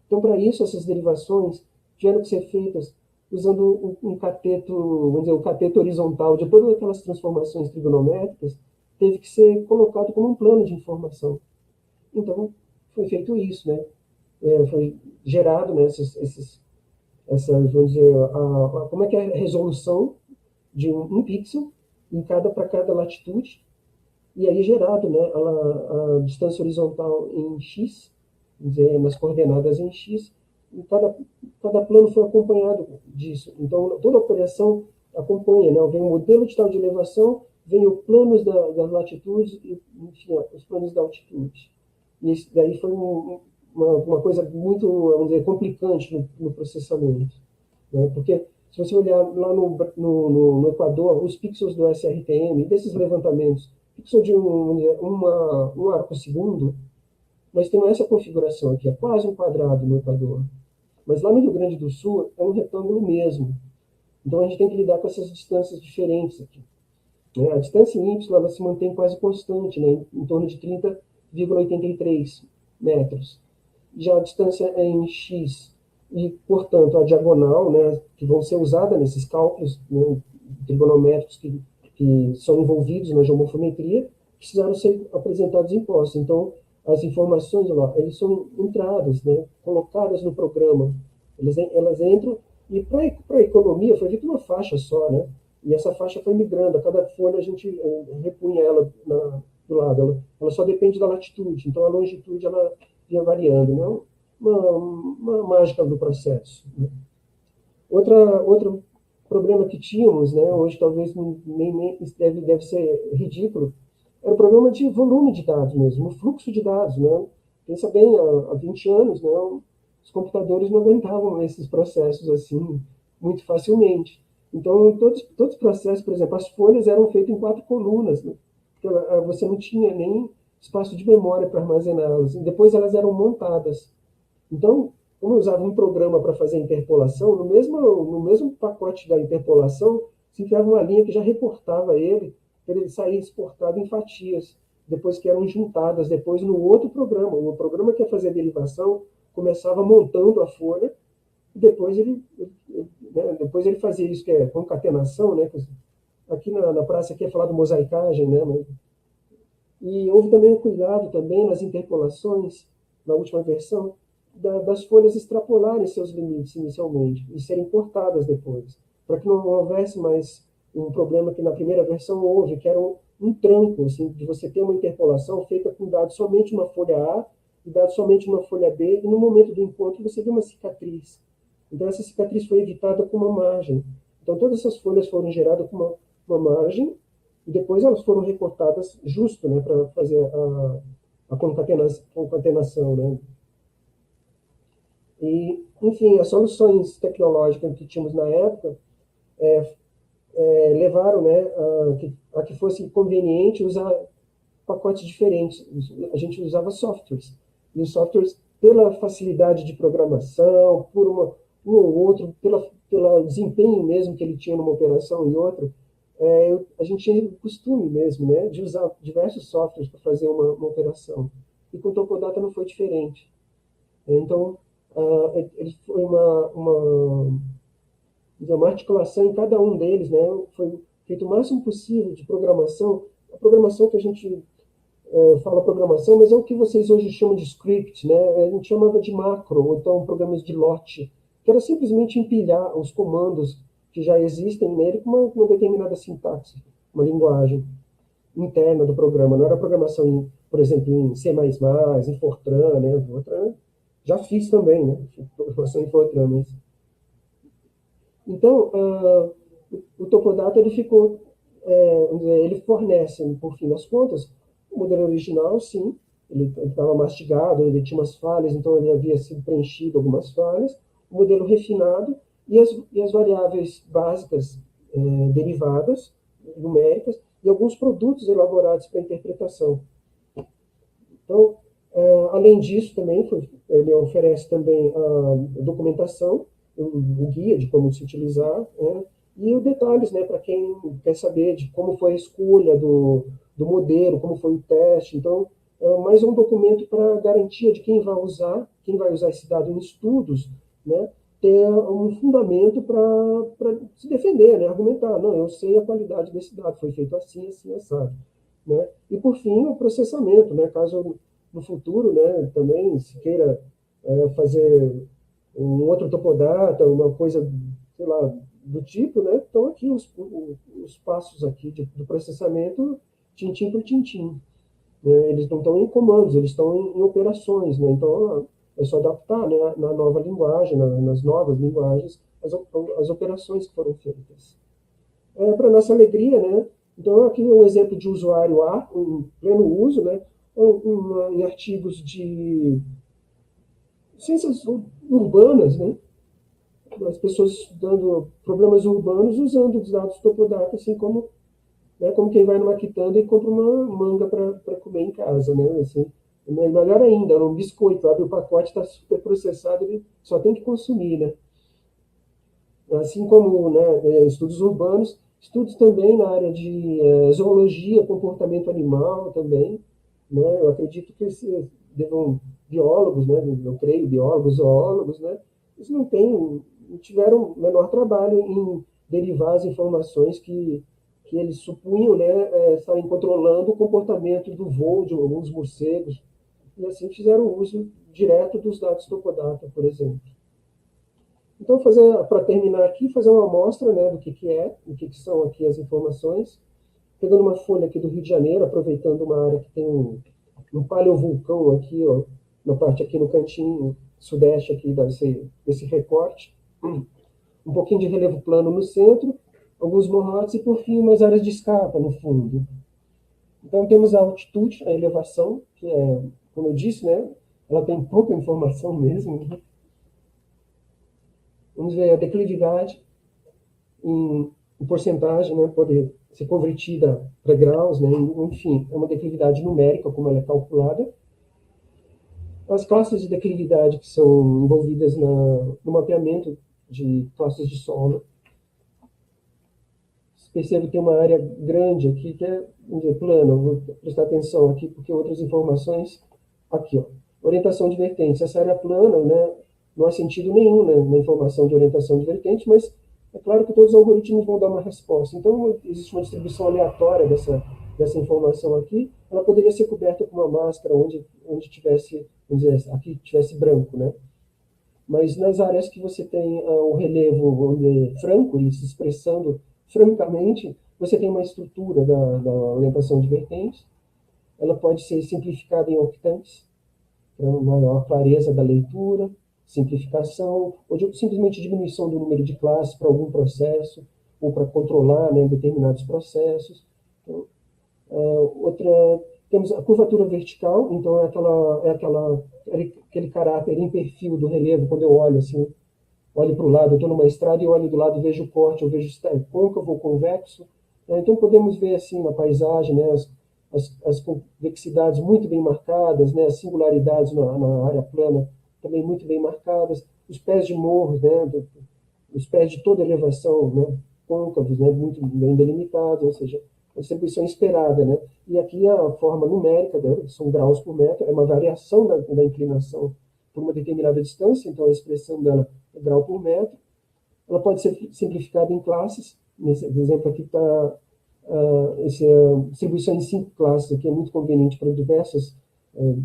Então, para isso, essas derivações tiveram que ser feitas usando um cateto, vamos dizer, o cateto horizontal de todas aquelas transformações trigonométricas, teve que ser colocado como um plano de informação. Então, foi feito isso, né? Foi gerado, né, essas, vamos dizer, como é que é a resolução de um pixel para cada latitude, e aí gerado, né, a distância horizontal em x, vamos dizer, nas coordenadas em x, e cada plano foi acompanhado disso. Então, toda a operação acompanha, né? Vem o modelo de tal de elevação, vem os planos das latitudes e, enfim, os planos da altitude. E isso daí foi uma coisa muito, vamos dizer, complicante no processamento, né? Porque se você olhar lá no Equador, os pixels do SRTM, desses levantamentos, pixel de um arco segundo, nós temos essa configuração aqui, é quase um quadrado no Equador. Mas lá no Rio Grande do Sul é um retângulo mesmo. Então a gente tem que lidar com essas distâncias diferentes aqui, né? A distância em Y ela se mantém quase constante, né? Em torno de 30,83 metros. Já a distância em X e, portanto, a diagonal, né, que vão ser usadas nesses cálculos, né, trigonométricos que são envolvidos na geomorfometria, precisaram ser apresentados em posse. Então, as informações lá, eles são entradas, né, colocadas no programa. Elas entram, e para a economia foi feita uma faixa só, né? E essa faixa foi migrando. A cada folha a gente repunha ela do lado. Ela só depende da latitude. Então, a longitude ela ia variando, né? Uma mágica do processo, né? Outro problema que tínhamos, né, hoje talvez nem deve ser ridículo, era o problema de volume de dados mesmo, o fluxo de dados, né? Pensa bem, há 20 anos, né, os computadores não aguentavam esses processos assim muito facilmente. Então, todos os processos, por exemplo, as folhas eram feitas em 4 colunas, né? Porque você não tinha nem espaço de memória para armazená-las. E depois elas eram montadas. Então, como eu usava um programa para fazer interpolação, no mesmo pacote da interpolação, se enfiava uma linha que já recortava ele, para ele sair exportado em fatias, depois que eram juntadas, depois no outro programa. O programa que ia fazer a derivação começava montando a folha, e depois ele fazia isso que é concatenação, né? Aqui na praça aqui é falado mosaicagem, né? E houve também um cuidado também nas interpolações, na última versão, das folhas extrapolarem seus limites inicialmente e serem cortadas depois, para que não houvesse mais um problema que na primeira versão houve, que era um tranco, assim, de você ter uma interpolação feita com dados somente uma folha A e dados somente uma folha B, e no momento do encontro você vê uma cicatriz. Então essa cicatriz foi evitada com uma margem. Então todas essas folhas foram geradas com uma margem, e depois elas foram recortadas justo, né, para fazer a concatenação, né? E, enfim, as soluções tecnológicas que tínhamos na época levaram, né, a que fosse conveniente usar pacotes diferentes. A gente usava softwares. E os softwares, pela facilidade de programação, por um ou outro, pelo desempenho mesmo que ele tinha numa operação e outra, a gente tinha o costume mesmo, né, de usar diversos softwares para fazer uma operação. E com o Topodata não foi diferente. Então, ele foi uma articulação em cada um deles, né? Foi feito o máximo possível de programação. A programação que a gente fala programação, mas é o que vocês hoje chamam de script, né? A gente chamava de macro, ou então programas de lote, que era simplesmente empilhar os comandos que já existem nele com uma determinada sintaxe, uma linguagem interna do programa. Não era programação, por exemplo, em C++, em Fortran, né? Fortran já fiz também, né? Programação em Fortran, mas... Então, o Topodata ele ficou, ele fornece, por fim das contas, o modelo original, sim, ele estava mastigado, ele tinha umas falhas, então ele havia sido preenchido algumas falhas, o modelo refinado e as variáveis básicas derivadas, numéricas, e alguns produtos elaborados para interpretação. Então, além disso, também ele oferece também a documentação, o guia de como se utilizar, né? E os detalhes, né, para quem quer saber de como foi a escolha do do modelo, como foi o teste. Então, mais um documento para garantia de quem vai usar esse dado em estudos, né, ter um fundamento para se defender, né, argumentar, não, eu sei a qualidade desse dado, foi feito assim, assim, assado. Né? E, por fim, o processamento, né, caso no futuro, né, também se queira fazer um outro topodata, uma coisa, sei lá, do tipo, né, estão aqui os passos aqui do processamento, tintim por tintim. Né? Eles não estão em comandos, eles estão em operações, né? Então é só adaptar, né, na nova linguagem, nas novas linguagens, as operações que foram feitas. Para nossa alegria, né? Então aqui é um exemplo de usuário A, em pleno uso, né? Em artigos de ciências urbanas, né? As pessoas estudando problemas urbanos usando os dados topodata, assim como, né, como quem vai numa quitanda e compra uma manga para comer em casa, né? Assim, melhor ainda, um biscoito, abre o pacote, está super processado, ele só tem que consumir, né? Assim como, né, estudos urbanos, estudos também na área de zoologia, comportamento animal também, né? Eu acredito que devam biólogos, né? Eu creio biólogos, zoólogos, né? Eles não tiveram menor trabalho em derivar as informações que eles supunham, né, estarem controlando o comportamento do voo de alguns morcegos, e assim fizeram uso direto dos dados topodata, por exemplo. Então, para terminar aqui, fazer uma amostra, né, do que é, o que são aqui as informações, pegando uma folha aqui do Rio de Janeiro, aproveitando uma área que tem um paleovulcão aqui, ó, na parte aqui no cantinho sudeste aqui desse recorte, um pouquinho de relevo plano no centro, alguns morrotes e, por fim, umas áreas de escapa no fundo. Então, temos a altitude, a elevação, que é, como eu disse, né, ela tem pouca informação mesmo. Né? Vamos ver a declividade em porcentagem, né, poder ser convertida para graus, né, enfim, é uma declividade numérica, como ela é calculada. As classes de declividade que são envolvidas no mapeamento de classes de solo. Percebo que tem uma área grande aqui que é plana, vou prestar atenção aqui porque outras informações, aqui, ó, orientação de vertentes. Essa área plana, né, não há sentido nenhum, né, na informação de orientação de vertente, mas é claro que todos os algoritmos vão dar uma resposta. Então, existe uma distribuição aleatória dessa informação aqui, ela poderia ser coberta com uma máscara onde tivesse, vamos dizer, aqui tivesse branco, né? Mas nas áreas que você tem o relevo franco e se expressando francamente, você tem uma estrutura da orientação de vertentes. Ela pode ser simplificada em octantes, para maior clareza da leitura, simplificação, ou simplesmente diminuição do número de classes para algum processo, ou para controlar, né, determinados processos. Então, temos a curvatura vertical, então aquele caráter em perfil do relevo, quando eu olho assim, olho para o lado, eu estou numa estrada e olho do lado, vejo o corte, eu vejo se está côncavo ou convexo. Então podemos ver assim na paisagem, né, as convexidades muito bem marcadas, né, as singularidades na área plana também muito bem marcadas, os pés de morros, né, os pés de toda elevação, né, côncavos, né, muito bem delimitados, ou seja, a distribuição esperada, né? E aqui a forma numérica, né, são graus por metro, é uma variação da inclinação por uma determinada distância, então a expressão dela é grau por metro. Ela pode ser simplificada em classes. Nesse exemplo aqui está essa distribuição em 5 classes, aqui é muito conveniente para diversos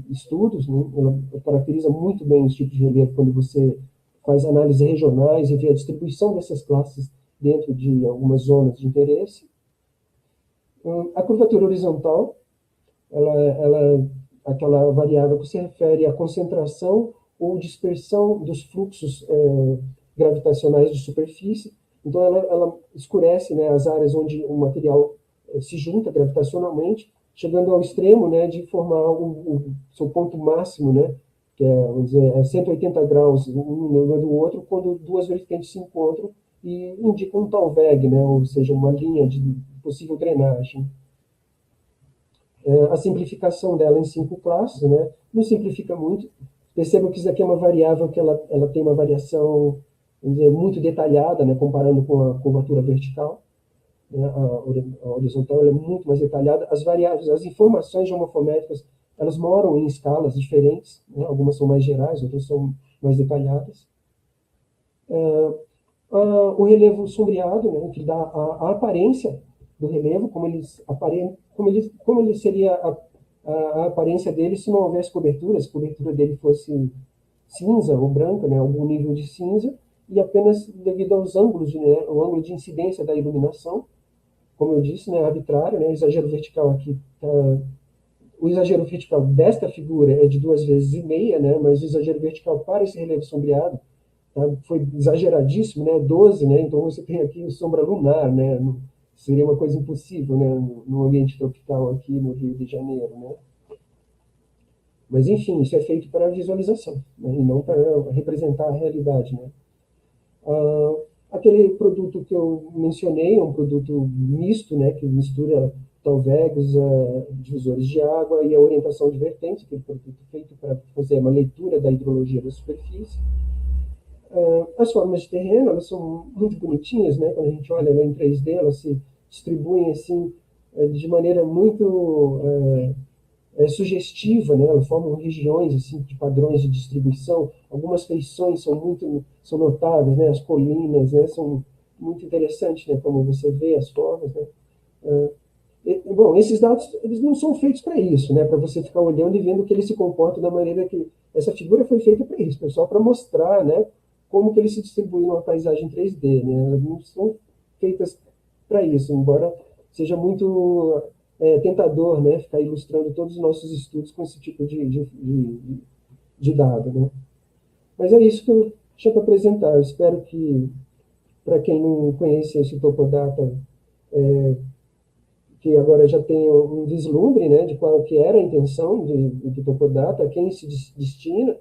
estudos, né? Ela caracteriza muito bem os tipos de relevo quando você faz análises regionais e vê a distribuição dessas classes dentro de algumas zonas de interesse. A curvatura horizontal, ela é aquela variável que se refere à concentração ou dispersão dos fluxos gravitacionais de superfície. Então, ela escurece, né, as áreas onde o material se junta gravitacionalmente, chegando ao extremo, né, de formar o seu ponto máximo, né, que é, vamos dizer, 180 graus um do outro, quando duas vertentes se encontram e indicam um Talweg, né, ou seja, uma linha de possível drenagem. A simplificação dela em 5 classes, né, não simplifica muito. Percebam que isso aqui é uma variável que ela tem uma variação, vamos dizer, muito detalhada, né, comparando com a curvatura vertical. né? A horizontal ela é muito mais detalhada. As variáveis, as informações geomorfométricas, elas moram em escalas diferentes, né? Algumas são mais gerais, outras são mais detalhadas. O relevo sombreado, né, que dá a aparência do relevo, como ele seria a aparência dele se não houvesse cobertura, se a cobertura dele fosse cinza ou branca, né, algum nível de cinza, e apenas devido aos ângulos, né, o ângulo de incidência da iluminação, como eu disse, né, arbitrário, né, exagero vertical aqui, o exagero vertical desta figura é de 2,5 vezes, né, mas o exagero vertical para esse relevo sombreado foi exageradíssimo, né, 12, né, então você tem aqui sombra lunar, né, seria uma coisa impossível, né, no ambiente tropical aqui no Rio de Janeiro, né. Mas, enfim, isso é feito para visualização, né, e não para representar a realidade, né. Aquele produto que eu mencionei é um produto misto, né, que mistura talvegs, divisores de água e a orientação de vertentes, aquele produto feito para fazer uma leitura da hidrologia da superfície. As formas de terreno, elas são muito bonitinhas, né, quando a gente olha em 3D, elas se distribuem assim, de maneira muito sugestiva, né? Elas formam regiões assim, de padrões de distribuição. Algumas feições são notáveis, né? As colinas, né? São muito interessantes, né? Como você vê as formas, né? Bom, esses dados eles não são feitos para isso, né? Para você ficar olhando e vendo que ele se comporta da maneira que essa figura foi feita para isso, só para mostrar, né? Como que ele se distribui numa paisagem 3D, né? Elas não são feitas para isso, embora seja muito tentador, né, ficar ilustrando todos os nossos estudos com esse tipo de dado, né. Mas é isso que eu tinha para apresentar. Eu espero que, para quem não conhece esse Topodata, que agora já tenha um vislumbre, né, de qual que era a intenção do Topodata, a quem se destina,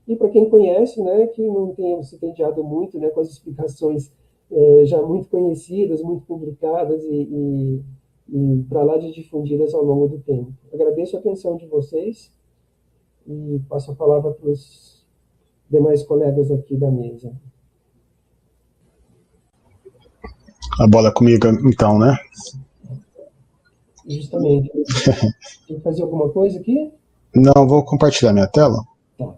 e para quem conhece, né, que não tenha se entediado muito, né, com as explicações já muito conhecidas, muito publicadas e para lá de difundidas ao longo do tempo. Agradeço a atenção de vocês e passo a palavra para os demais colegas aqui da mesa. A bola é comigo, então, né? Justamente. Tem que fazer alguma coisa aqui? Não, vou compartilhar minha tela. Tá.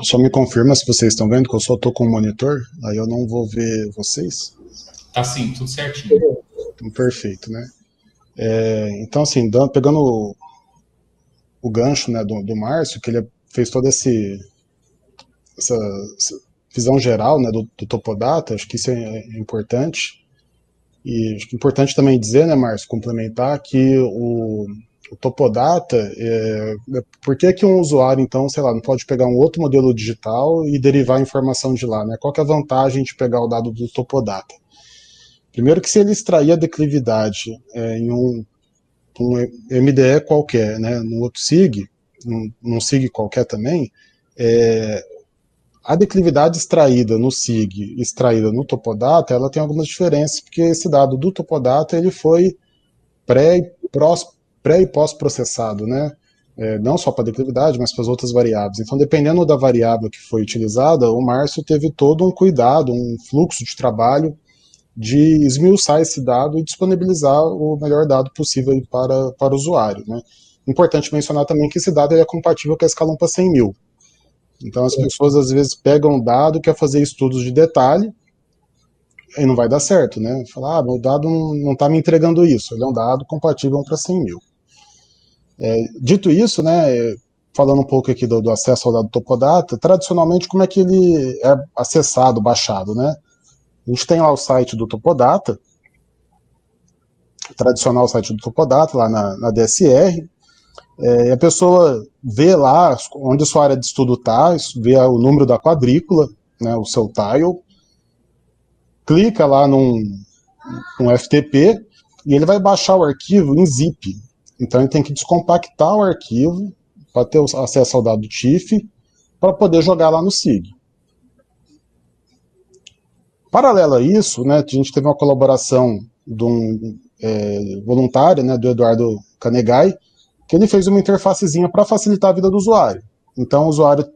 Só me confirma se vocês estão vendo, que eu só estou com o monitor, aí eu não vou ver vocês. Tá sim, tudo certinho. Perfeito, né? Então, assim, pegando o gancho, né, do Márcio, que ele fez toda essa visão geral, né, do Topodata, acho que isso é importante. E acho que é importante também dizer, né, Márcio, complementar que o Topodata, por que um usuário, então, sei lá, não pode pegar um outro modelo digital e derivar a informação de lá, né? Qual que é a vantagem de pegar o dado do Topodata? Primeiro que se ele extrair a declividade em um MDE qualquer, né, num outro SIG, num SIG qualquer também, a declividade extraída no SIG, extraída no Topodata, ela tem algumas diferenças, porque esse dado do Topodata ele foi pré e pós-processado, né? Não só para a declividade, mas para as outras variáveis. Então, dependendo da variável que foi utilizada, o Márcio teve todo um cuidado, um fluxo de trabalho de esmiuçar esse dado e disponibilizar o melhor dado possível para o usuário, né? Importante mencionar também que esse dado é compatível com a escala 1 para 100 mil. Então as pessoas às vezes pegam o dado, quer fazer estudos de detalhe, e não vai dar certo, né? Falar, meu dado não está me entregando isso, ele é um dado compatível para 100 mil. Dito isso, né, falando um pouco aqui do acesso ao dado Topodata, tradicionalmente como é que ele é acessado, baixado, né? A gente tem lá o site do Topodata, o tradicional site do Topodata, lá na DSR, a pessoa vê lá onde a sua área de estudo está, vê o número da quadrícula, né, o seu tile, clica lá num FTP e ele vai baixar o arquivo em zip. Então ele tem que descompactar o arquivo para ter acesso ao dado TIFF para poder jogar lá no SIG. Paralelo a isso, né, a gente teve uma colaboração de um voluntário, né, do Eduardo Canegai, que ele fez uma interfacezinha para facilitar a vida do usuário. Então o usuário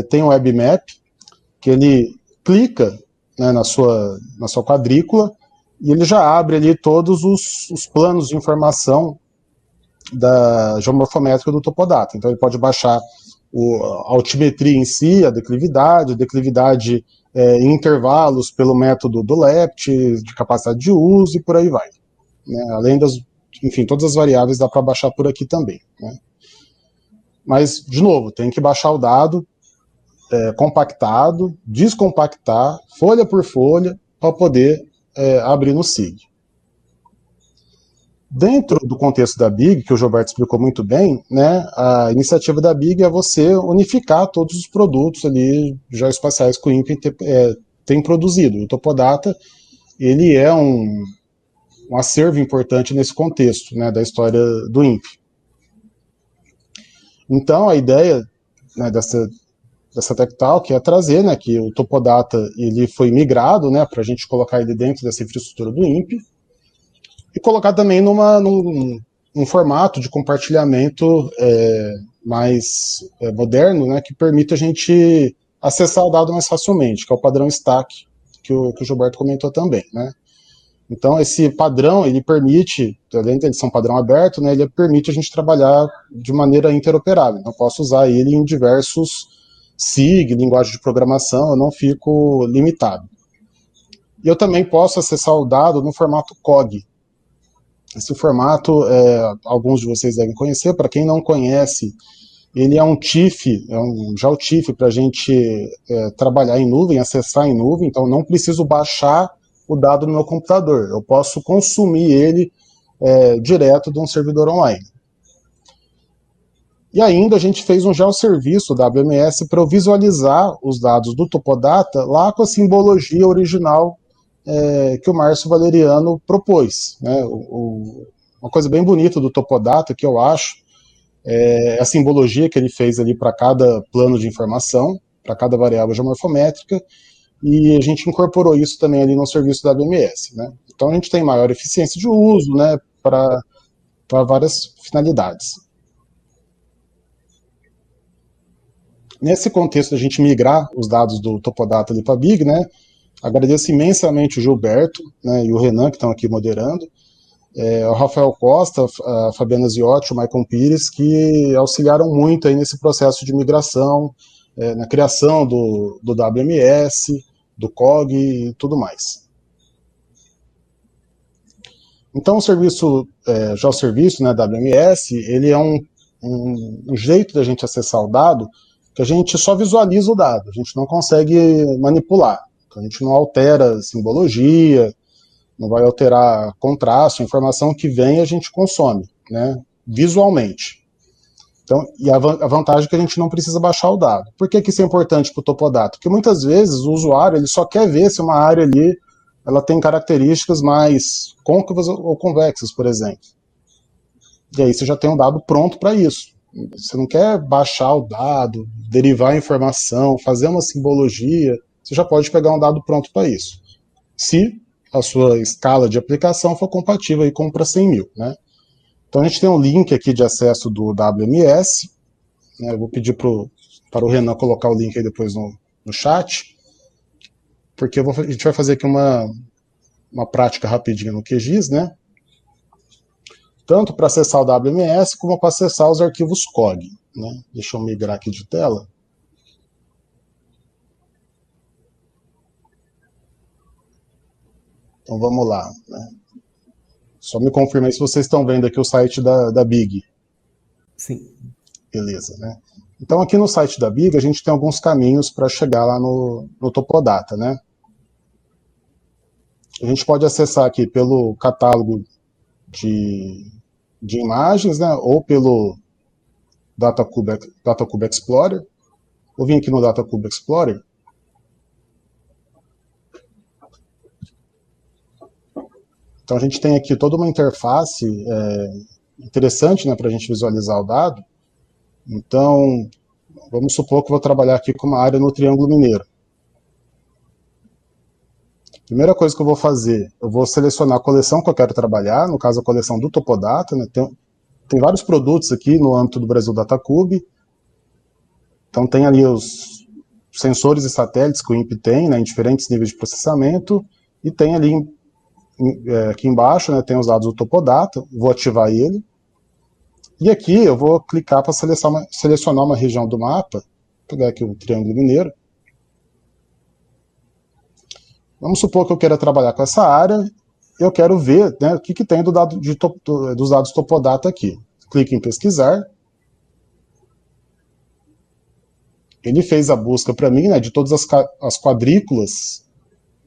tem um webmap que ele clica, né, na sua quadrícula, e ele já abre ali todos os planos de informação da geomorfométrica do topodata. Então ele pode baixar a altimetria em si, a declividade em intervalos pelo método do LEPT, de capacidade de uso e por aí vai. Né? Além enfim, todas as variáveis dá para baixar por aqui também. Né? Mas, de novo, tem que baixar o dado compactado, descompactar, folha por folha, para poder abrir no SIG. Dentro do contexto da BIG, que o Gilberto explicou muito bem, né, a iniciativa da BIG é você unificar todos os produtos ali geoespaciais que o INPE tem produzido. O Topodata, ele é um acervo importante nesse contexto, né, da história do INPE. Então, a ideia, né, dessa Tech Talk é trazer, né, que o Topodata ele foi migrado, né, para a gente colocar ele dentro dessa infraestrutura do INPE, e colocar também num formato de compartilhamento mais moderno, né, que permita a gente acessar o dado mais facilmente, que é o padrão Stack, que o Gilberto comentou também. Né. Então, esse padrão, ele permite, além de ele ser um padrão aberto, né, ele permite a gente trabalhar de maneira interoperável. Então, eu posso usar ele em diversos SIG, linguagem de programação, eu não fico limitado. E eu também posso acessar o dado no formato COG. Esse formato, alguns de vocês devem conhecer, para quem não conhece, ele é um TIFF, já o TIFF para a gente trabalhar em nuvem, acessar em nuvem, então não preciso baixar o dado no meu computador, eu posso consumir ele direto de um servidor online. E ainda a gente fez um geoserviço da WMS para eu visualizar os dados do Topodata lá com a simbologia original que o Márcio Valeriano propôs. Né? Uma coisa bem bonita do Topodata, que eu acho, é a simbologia que ele fez ali para cada plano de informação, para cada variável geomorfométrica, e a gente incorporou isso também ali no serviço da WMS. Né? Então a gente tem maior eficiência de uso, né, para várias finalidades. Nesse contexto, a gente migrar os dados do Topodata para a BIG, né, agradeço imensamente o Gilberto, né, e o Renan, que estão aqui moderando, o Rafael Costa, a Fabiana Ziotti, o Maicon Pires, que auxiliaram muito aí nesse processo de migração, na criação do WMS, do COG e tudo mais. Então, o serviço, já o serviço, né, WMS, ele é um jeito da gente acessar o dado que a gente só visualiza o dado, a gente não consegue manipular. Então, a gente não altera simbologia, não vai alterar contraste, a informação que vem a gente consome, né, visualmente. Então, e a vantagem é que a gente não precisa baixar o dado. Por que isso é importante para o Topodata? Porque muitas vezes o usuário ele só quer ver se uma área ali ela tem características mais côncavas ou convexas, por exemplo. E aí você já tem um dado pronto para isso. Você não quer baixar o dado, derivar a informação, fazer uma simbologia, você já pode pegar um dado pronto para isso. Se a sua escala de aplicação for compatível aí com para 100 mil, né? Então a gente tem um link aqui de acesso do WMS, né? Eu vou pedir para o Renan colocar o link aí depois no chat, porque a gente vai fazer aqui uma prática rapidinha no QGIS, né? Tanto para acessar o WMS como para acessar os arquivos COG, né? Deixa eu migrar aqui de tela. Então vamos lá, né? Só me confirma aí se vocês estão vendo aqui o site da BIG. Sim. Beleza, né? Então aqui no site da BIG a gente tem alguns caminhos para chegar lá no Topodata, né? A gente pode acessar aqui pelo catálogo de imagens, né? Ou pelo Datacube Explorer. Vou vir aqui no Datacube Explorer. Então a gente tem aqui toda uma interface interessante, né, para a gente visualizar o dado. Então, vamos supor que eu vou trabalhar aqui com uma área no Triângulo Mineiro. Primeira coisa que eu vou fazer, eu vou selecionar a coleção que eu quero trabalhar, no caso a coleção do Topodata, né, tem vários produtos aqui no âmbito do Brasil Datacube. Então tem ali os sensores e satélites que o INPE tem, né, em diferentes níveis de processamento, e tem ali Aqui embaixo, né, tem os dados do Topodata, vou ativar ele. E aqui eu vou clicar para selecionar uma região do mapa, vou pegar aqui o Triângulo Mineiro. Vamos supor que eu queira trabalhar com essa área, eu quero ver, né, o que tem dos dados Topodata aqui. Clique em pesquisar. Ele fez a busca para mim, né, de todas as quadrículas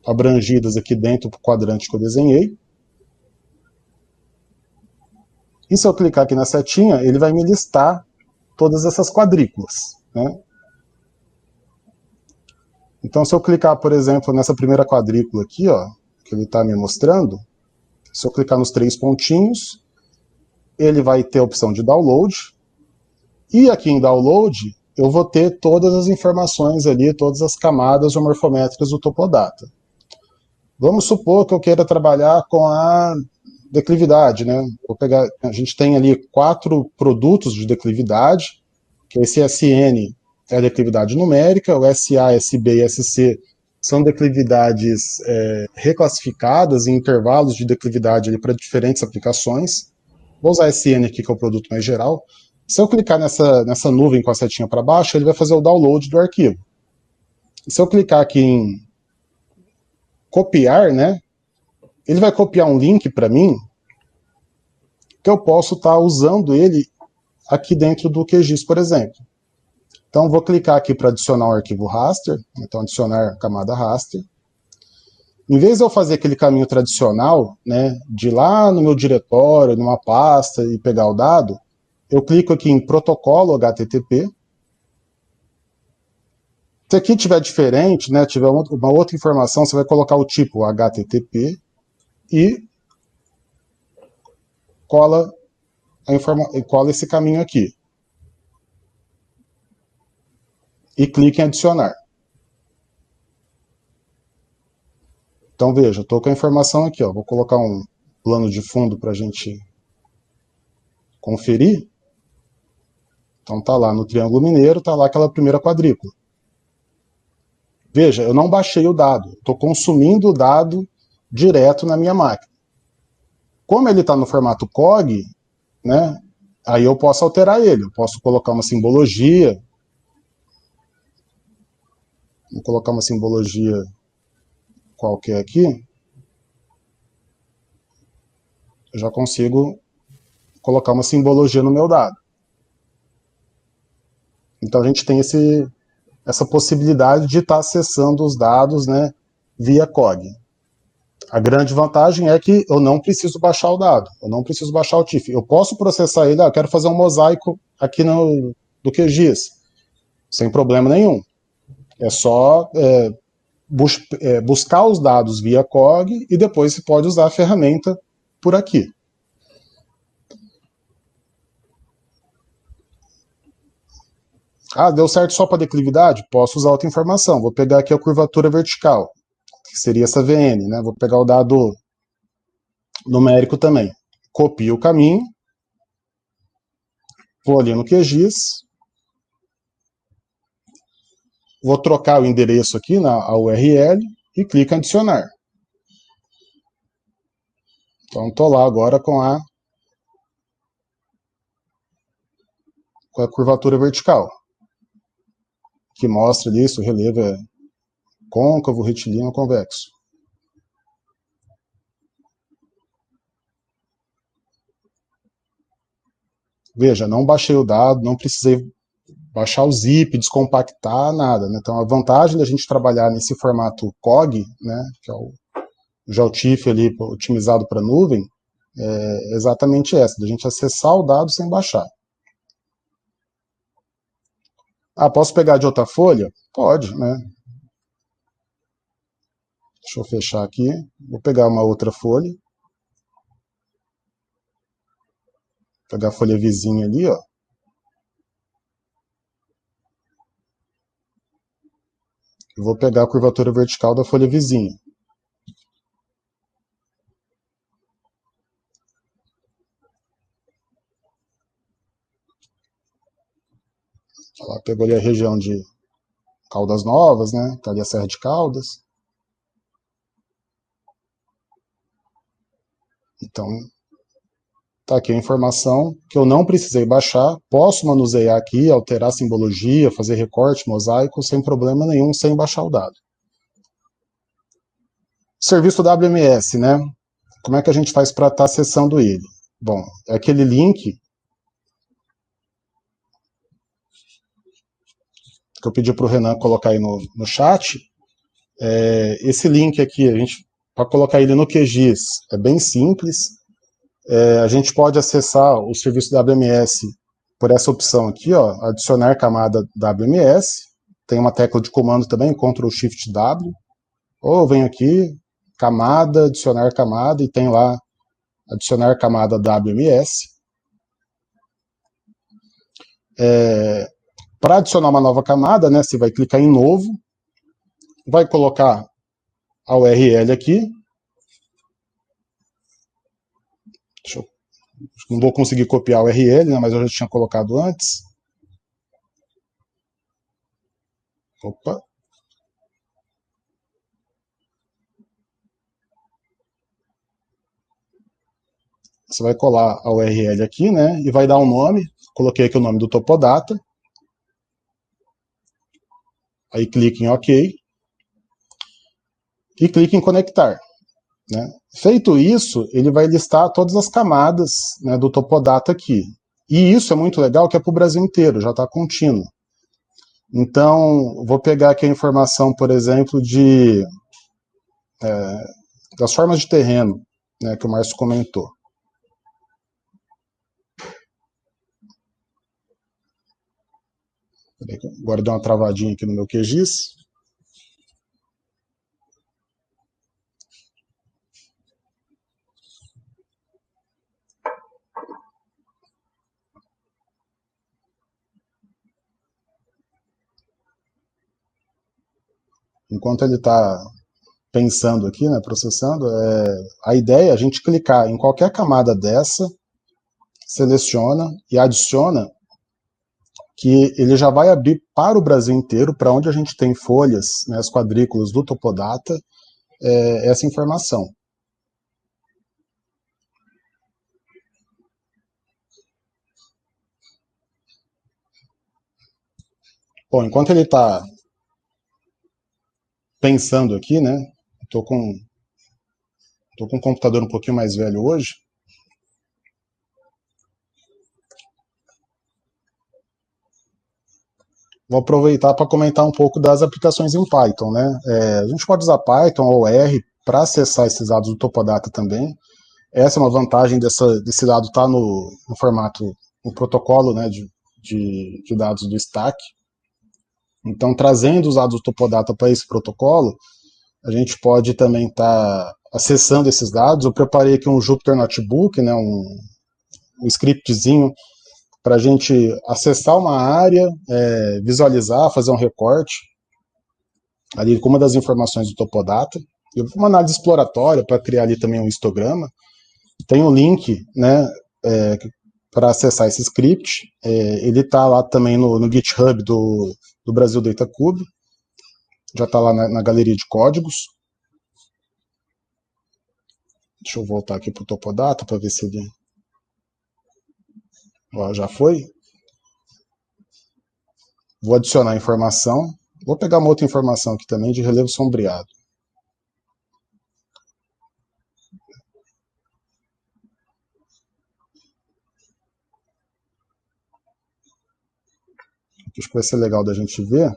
abrangidas aqui dentro do quadrante que eu desenhei. E se eu clicar aqui na setinha, ele vai me listar todas essas quadrículas, né? Então, se eu clicar, por exemplo, nessa primeira quadrícula aqui, ó, que ele está me mostrando, se eu clicar nos 3 pontinhos, ele vai ter a opção de download. E aqui em download, eu vou ter todas as informações ali, todas as camadas geomorfométricas do Topodata. Vamos supor que eu queira trabalhar com a declividade, né? A gente tem ali 4 produtos de declividade, que esse SN é a declividade numérica, o SA, SB e SC são declividades reclassificadas em intervalos de declividade para diferentes aplicações. Vou usar SN aqui, que é o produto mais geral. Se eu clicar nessa nuvem com a setinha para baixo, ele vai fazer o download do arquivo. E se eu clicar aqui em copiar, né, ele vai copiar um link para mim que eu posso estar usando ele aqui dentro do QGIS, por exemplo. Então, vou clicar aqui para adicionar o arquivo raster, então adicionar camada raster. Em vez de eu fazer aquele caminho tradicional, né, de ir lá no meu diretório, numa pasta e pegar o dado, eu clico aqui em protocolo HTTP. Se aqui tiver diferente, né, tiver uma outra informação, você vai colocar o tipo HTTP e cola esse caminho aqui. E clique em adicionar. Então veja, estou com a informação aqui, ó. Vou colocar um plano de fundo para a gente conferir. Então tá lá no Triângulo Mineiro, tá lá aquela primeira quadrícula. Veja, eu não baixei o dado, estou consumindo o dado direto na minha máquina. Como ele está no formato COG, né, aí eu posso alterar ele, eu posso colocar uma simbologia. Vou colocar uma simbologia qualquer aqui. Eu já consigo colocar uma simbologia no meu dado. Então a gente tem essa possibilidade de estar acessando os dados, né, via COG. A grande vantagem é que eu não preciso baixar o dado, eu não preciso baixar o TIFF. Eu posso processar ele, eu quero fazer um mosaico aqui do QGIS, sem problema nenhum. É só buscar os dados via COG e depois você pode usar a ferramenta por aqui. Ah, deu certo só para declividade? Posso usar outra informação. Vou pegar aqui a curvatura vertical, que seria essa VN, né? Vou pegar o dado numérico também. Copio o caminho, vou ali no QGIS, vou trocar o endereço aqui na URL e clico em adicionar. Então estou lá agora com a curvatura vertical, que mostra ali se o relevo é côncavo, retilíneo ou convexo. Veja, não baixei o dado, não precisei baixar o zip, descompactar, nada, né? Então a vantagem da gente trabalhar nesse formato COG, né, que é o GeoTIFF ali otimizado para nuvem, é exatamente essa, da gente acessar o dado sem baixar. Ah, posso pegar de outra folha? Pode, né? Deixa eu fechar aqui. Vou pegar uma outra folha. Pegar a folha vizinha ali, ó. Eu vou pegar a curvatura vertical da folha vizinha. Ela pegou ali a região de Caldas Novas, né? Tá ali a Serra de Caldas. Então, tá aqui a informação que eu não precisei baixar, posso manusear aqui, alterar a simbologia, fazer recorte, mosaico, sem problema nenhum, sem baixar o dado. Serviço WMS, né? Como é que a gente faz para estar acessando ele? Bom, é aquele link que eu pedi para o Renan colocar aí no chat. Esse link aqui, para colocar ele no QGIS, é bem simples. A gente pode acessar o serviço WMS por essa opção aqui, ó, adicionar camada WMS. Tem uma tecla de comando também, Ctrl Shift W. Ou eu venho aqui, camada, adicionar camada, e tem lá adicionar camada WMS. Para adicionar uma nova camada, né, você vai clicar em novo, vai colocar a URL aqui. Não vou conseguir copiar a URL, né, mas eu já tinha colocado antes. Opa. Você vai colar a URL aqui, né, e vai dar um nome. Coloquei aqui o nome do Topodata. Aí clique em OK. E clique em conectar. Né? Feito isso, ele vai listar todas as camadas, né, do Topodata aqui. E isso é muito legal, que é para o Brasil inteiro, já está contínuo. Então, vou pegar aqui a informação, por exemplo, das formas de terreno, né, que o Márcio comentou. Agora deu uma travadinha aqui no meu QGIS. Enquanto ele está pensando aqui, né, processando, a ideia é a gente clicar em qualquer camada dessa, seleciona e adiciona, que ele já vai abrir para o Brasil inteiro, para onde a gente tem folhas, né, as quadrículas do Topodata, essa informação. Bom, enquanto ele está pensando aqui, né, estou com um computador um pouquinho mais velho hoje, vou aproveitar para comentar um pouco das aplicações em Python, né? A gente pode usar Python ou R para acessar esses dados do Topodata também. Essa é uma vantagem desse dado estar no formato, no protocolo, né, de dados do Stack. Então, trazendo os dados do Topodata para esse protocolo, a gente pode também estar acessando esses dados. Eu preparei aqui um Jupyter Notebook, né, um scriptzinho para a gente acessar uma área, visualizar, fazer um recorte ali com uma das informações do Topodata. Eu vou uma análise exploratória para criar ali também um histograma. Tem um link, né, para acessar esse script. Ele está lá também no GitHub do Brasil Data Cube. Já está lá na galeria de códigos. Deixa eu voltar aqui para o Topodata para ver se ele... Ó, já foi. Vou adicionar informação. Vou pegar uma outra informação aqui também de relevo sombreado. Acho que vai ser legal da gente ver.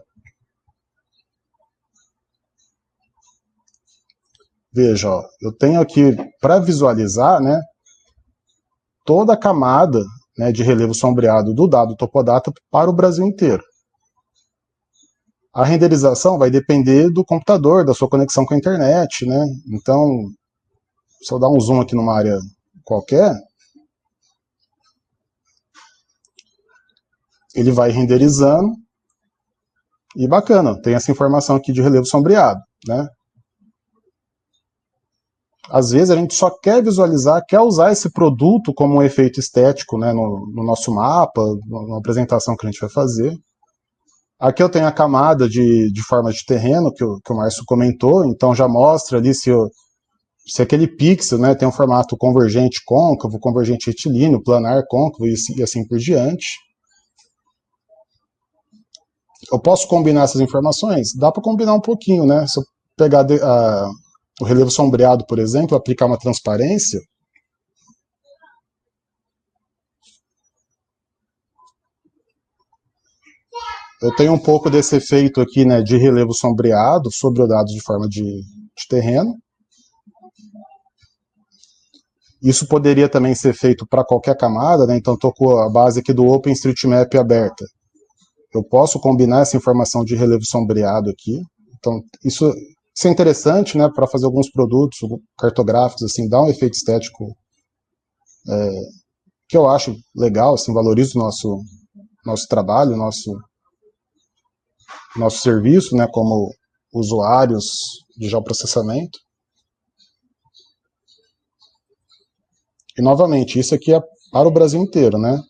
Veja, ó, eu tenho aqui, para visualizar, né, toda a camada, né, de relevo sombreado do dado Topodata para o Brasil inteiro. A renderização vai depender do computador, da sua conexão com a internet, né? Então, se eu dar um zoom aqui numa área qualquer, ele vai renderizando, e bacana, tem essa informação aqui de relevo sombreado, né? Às vezes a gente só quer visualizar, quer usar esse produto como um efeito estético, né, no nosso mapa, na apresentação que a gente vai fazer. Aqui eu tenho a camada de forma de terreno, que o Márcio comentou, então já mostra ali se se aquele pixel, né, tem um formato convergente côncavo, convergente retilíneo, planar côncavo e assim por diante. Eu posso combinar essas informações? Dá para combinar um pouquinho, né? Se eu pegar o relevo sombreado, por exemplo, aplicar uma transparência, eu tenho um pouco desse efeito aqui, né, de relevo sombreado sobre o dado de forma de terreno. Isso poderia também ser feito para qualquer camada, né? Então estou com a base aqui do OpenStreetMap aberta. Eu posso combinar essa informação de relevo sombreado aqui. Então isso é interessante, né, para fazer alguns produtos cartográficos, assim, dá um efeito estético que eu acho legal, assim, valorizo o nosso trabalho, nosso serviço, né, como usuários de geoprocessamento. E, novamente, isso aqui é para o Brasil inteiro, né?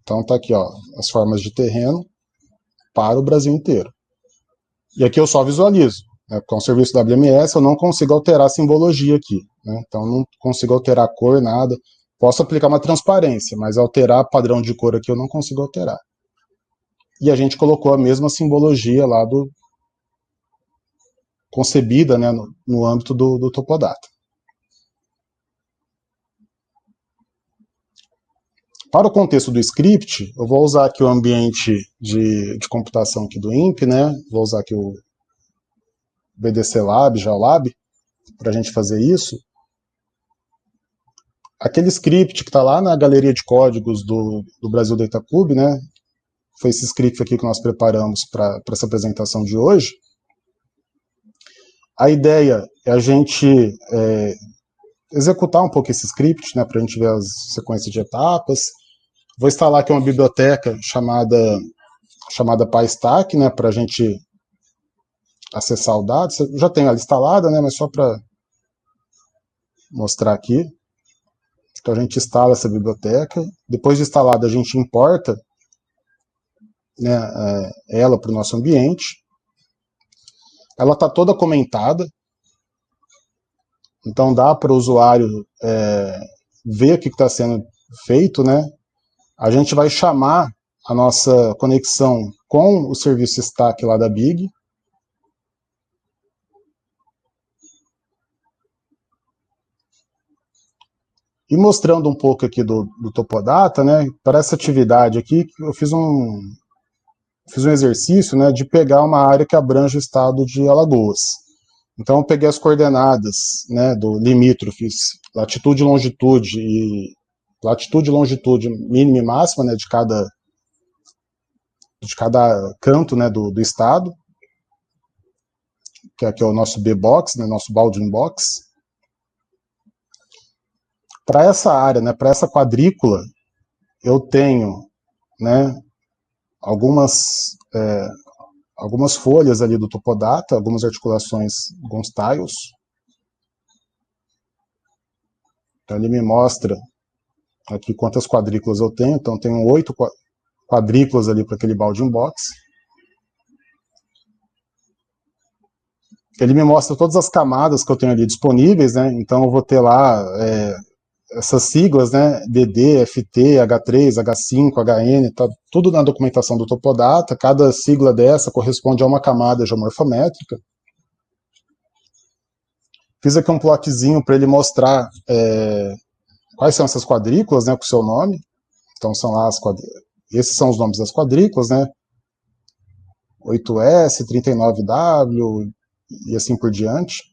Então tá aqui, ó, as formas de terreno para o Brasil inteiro. E aqui eu só visualizo. Né? Com o serviço WMS eu não consigo alterar a simbologia aqui. Né? Então não consigo alterar a cor, nada. Posso aplicar uma transparência, mas alterar padrão de cor aqui eu não consigo alterar. E a gente colocou a mesma simbologia lá concebida, né, no âmbito do Topodata. Para o contexto do script, eu vou usar aqui o ambiente de computação aqui do INPE, né? Vou usar aqui o BDC Lab, JALab, para a gente fazer isso. Aquele script que está lá na galeria de códigos do Brasil Data Cube, né? Foi esse script aqui que nós preparamos para essa apresentação de hoje. A ideia é a gente executar um pouco esse script, né, para a gente ver as sequências de etapas. Vou instalar aqui uma biblioteca chamada PyStack, né, para a gente acessar o dado. Eu já tenho ela instalada, né, mas só para mostrar aqui. Então a gente instala essa biblioteca. Depois de instalada, a gente importa, né, ela para o nosso ambiente. Ela está toda comentada. Então dá para o usuário ver o que está sendo feito, né? A gente vai chamar a nossa conexão com o serviço Stack lá da Big. E mostrando um pouco aqui do Topodata, né? Para essa atividade aqui, eu fiz um exercício, né, de pegar uma área que abrange o estado de Alagoas. Então eu peguei as coordenadas, né, do limítrofes, latitude e longitude mínima e máxima, né, de cada canto, né, do estado, que aqui é o nosso B-Box, né, nosso Bounding Box. Para essa área, né, para essa quadrícula, eu tenho, né, algumas folhas ali do Topodata, algumas articulações, alguns tiles. Então ele me mostra aqui quantas quadrículas eu tenho. Então tenho 8 quadrículas ali para aquele bounding box. Ele me mostra todas as camadas que eu tenho ali disponíveis, né? Então eu vou ter lá essas siglas, né? DD, FT, H3, H5, HN, tá tudo na documentação do Topodata. Cada sigla dessa corresponde a uma camada geomorfométrica. Fiz aqui um plotzinho para ele mostrar quais são essas quadrículas, né, com o seu nome. Então são lá esses são os nomes das quadrículas, né? 8S, 39W e assim por diante.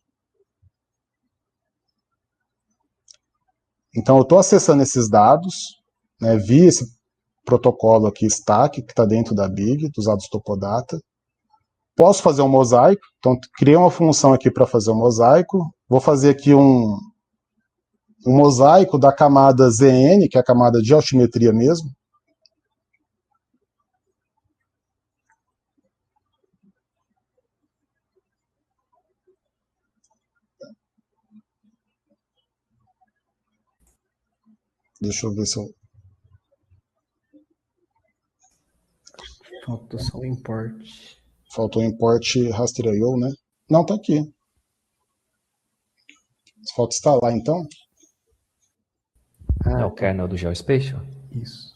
Então eu estou acessando esses dados, né, vi esse protocolo aqui, Stack, que está dentro da Big, dos dados Topodata. Posso fazer um mosaico, então criei uma função aqui para fazer um mosaico. Vou fazer aqui um mosaico da camada ZN, que é a camada de altimetria mesmo. Deixa eu ver se eu... Faltou só o import. Faltou o import raster.io, né? Não, tá aqui. Falta instalar, então. É o kernel do Geospatial? Isso.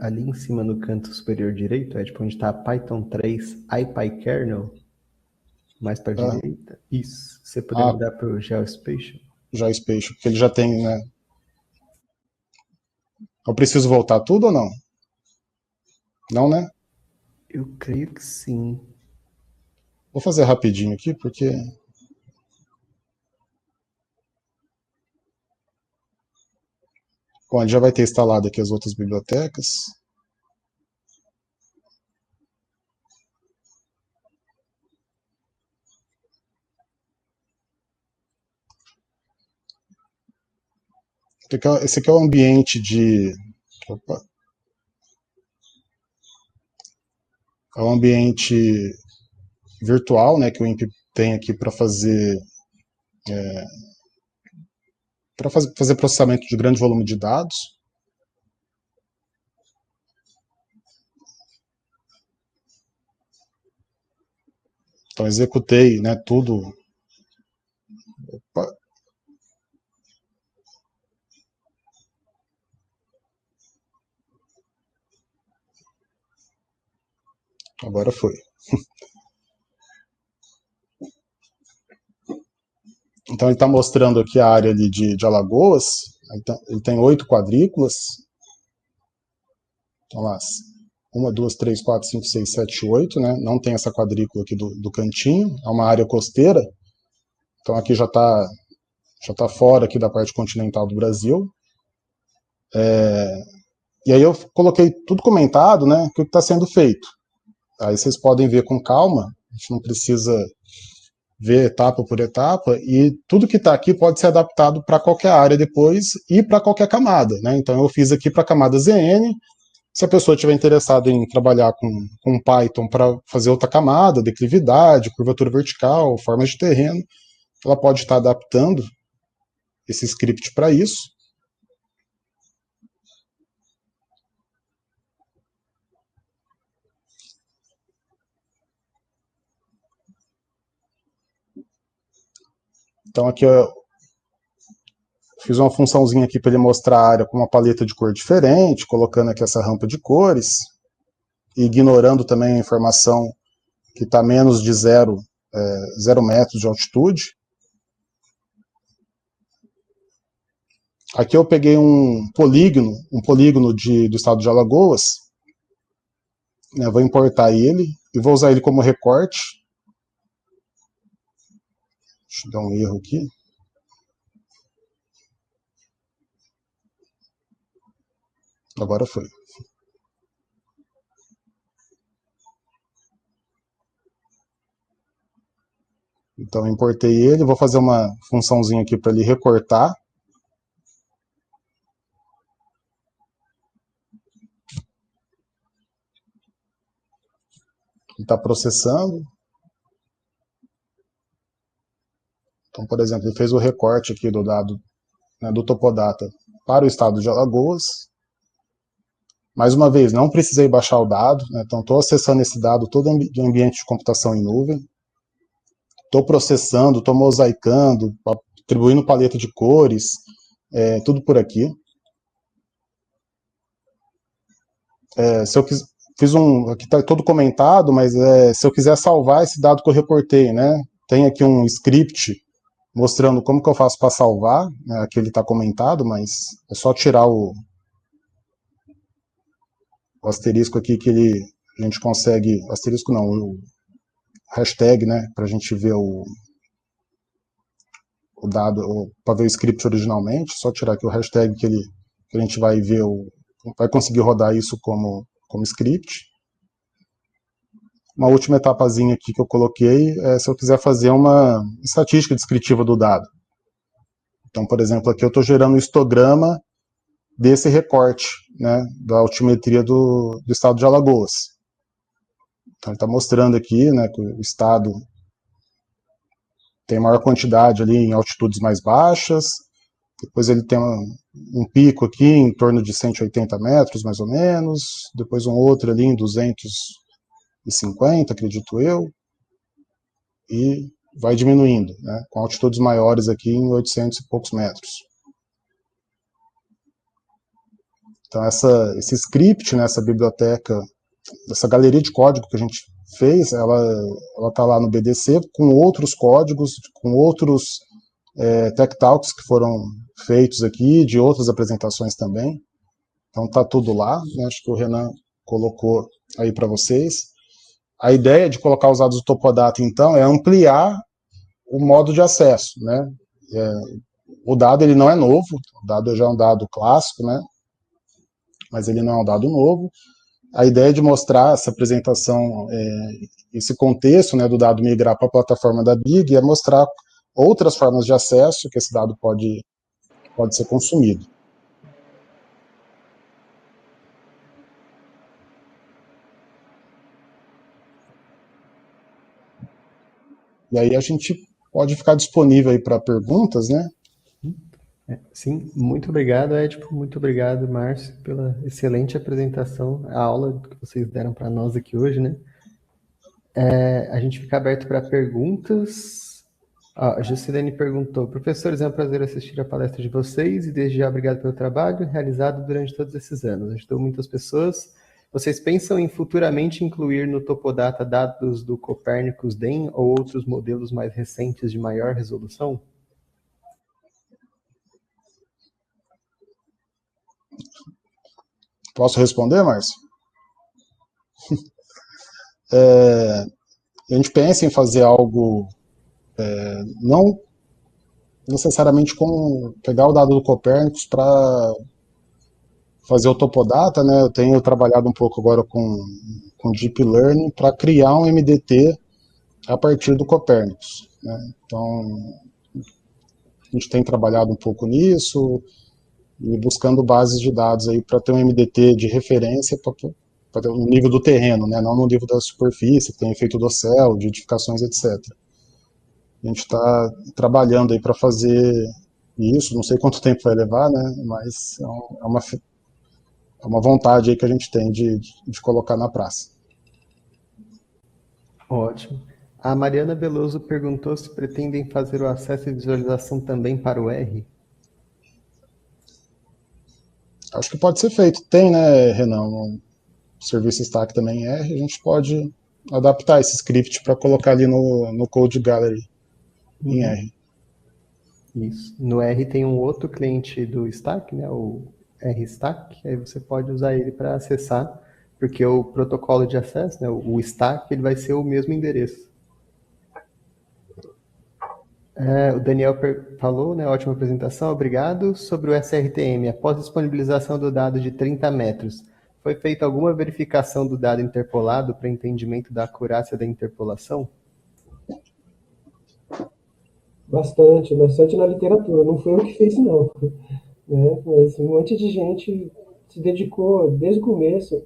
Ali em cima no canto superior direito, é tipo onde está Python 3 IPyKernel, mais para a direita. Isso. Você poderia mudar para o Geospatial? Geospatial, porque ele já tem, né? Eu preciso voltar tudo ou não? Não, né? Eu creio que sim. Vou fazer rapidinho aqui, porque... Bom, ele já vai ter instalado aqui as outras bibliotecas. Esse aqui é o ambiente de... Opa. É um ambiente virtual, né, que o INPE tem aqui para fazer fazer processamento de grande volume de dados. Então executei, né, tudo. Opa. Agora foi. Então ele está mostrando aqui a área ali de Alagoas. Ele tem 8 quadrículas. Então lá, 1, 2, 3, 4, 5, 6, 7, 8, né? Não tem essa quadrícula aqui do cantinho. É uma área costeira. Então aqui já tá fora aqui da parte continental do Brasil. E aí eu coloquei tudo comentado, né? O que está sendo feito. Aí vocês podem ver com calma. A gente não precisa ver etapa por etapa, e tudo que está aqui pode ser adaptado para qualquer área depois e para qualquer camada, né? Então eu fiz aqui para a camada ZN. Se a pessoa estiver interessada em trabalhar com Python para fazer outra camada, declividade, curvatura vertical, formas de terreno, ela pode estar adaptando esse script para isso. Então aqui eu fiz uma funçãozinha aqui para ele mostrar a área com uma paleta de cor diferente, colocando aqui essa rampa de cores, e ignorando também a informação que está menos de 0 metros de altitude. Aqui eu peguei um polígono do estado de Alagoas, né, vou importar ele e vou usar ele como recorte. Deixa eu dar um erro aqui. Agora foi. Então eu importei ele, vou fazer uma funçãozinha aqui para ele recortar. Ele está processando. Então, por exemplo, ele fez o recorte aqui do dado, né, do Topodata para o estado de Alagoas. Mais uma vez, não precisei baixar o dado, né, então estou acessando esse dado todo de ambiente de computação em nuvem. Estou processando, estou mosaicando, atribuindo paleta de cores, tudo por aqui. Se eu aqui está todo comentado, mas se eu quiser salvar esse dado que eu reportei, né, tem aqui um script mostrando como que eu faço para salvar, né, aqui ele está comentado, mas é só tirar o asterisco aqui que a gente consegue, asterisco não, o hashtag, né, para a gente ver o dado, para ver o script originalmente, só tirar aqui o hashtag que a gente vai ver, vai conseguir rodar isso como script. Uma última etapazinha aqui que eu coloquei é se eu quiser fazer uma estatística descritiva do dado. Então, por exemplo, aqui eu estou gerando um histograma desse recorte, né, da altimetria do estado de Alagoas. Então ele está mostrando aqui, né, que o estado tem maior quantidade ali em altitudes mais baixas, depois ele tem um pico aqui em torno de 180 metros, mais ou menos, depois um outro ali em 250, acredito eu, e vai diminuindo, né, com altitudes maiores aqui em 800 e poucos metros. Então esse script, né, essa biblioteca, essa galeria de código que a gente fez, ela está lá no BDC com outros códigos, com outros Tech Talks que foram feitos aqui, de outras apresentações também. Então está tudo lá, né? Acho que o Renan colocou aí para vocês. A ideia de colocar os dados do Topodata, então, é ampliar o modo de acesso, né? O dado ele não é novo, o dado já é um dado clássico, né? Mas ele não é um dado novo. A ideia de mostrar essa apresentação, esse contexto, né, do dado migrar para a plataforma da Big é mostrar outras formas de acesso que esse dado pode ser consumido. E aí a gente pode ficar disponível aí para perguntas, né? Sim, muito obrigado, Edipo, muito obrigado, Márcio, pela excelente apresentação, a aula que vocês deram para nós aqui hoje, né? A gente fica aberto para perguntas. A Juscelene perguntou: professores, é um prazer assistir a palestra de vocês e desde já obrigado pelo trabalho realizado durante todos esses anos. Ajudou muitas pessoas. Vocês pensam em futuramente incluir no Topodata dados do Copernicus DEM ou outros modelos mais recentes de maior resolução? Posso responder, Márcio? A gente pensa em fazer algo não necessariamente com pegar o dado do Copernicus para fazer o Topodata, né? Eu tenho trabalhado um pouco agora com Deep Learning para criar um MDT a partir do Copernicus, né? Então, a gente tem trabalhado um pouco nisso e buscando bases de dados aí para ter um MDT de referência para no nível do terreno, né? Não no nível da superfície, que tem efeito do céu, de edificações, etc. A gente está trabalhando aí para fazer isso, não sei quanto tempo vai levar, né? Mas é uma vontade aí que a gente tem de colocar na praça. Ótimo. A Mariana Veloso perguntou se pretendem fazer o acesso e visualização também para o R. Acho que pode ser feito. Tem, né, Renan, um serviço stack também em R, a gente pode adaptar esse script para colocar ali no Code Gallery em R. Isso. No R tem um outro cliente do Stack, né, o RStack, aí você pode usar ele para acessar, porque o protocolo de acesso, né, o Stack, ele vai ser o mesmo endereço. O Daniel falou, né, ótima apresentação, obrigado. Sobre o SRTM, após a disponibilização do dado de 30 metros, foi feita alguma verificação do dado interpolado para entendimento da acurácia da interpolação? Bastante na literatura. Não foi eu que fiz, não. Né? Mas um monte de gente se dedicou desde o começo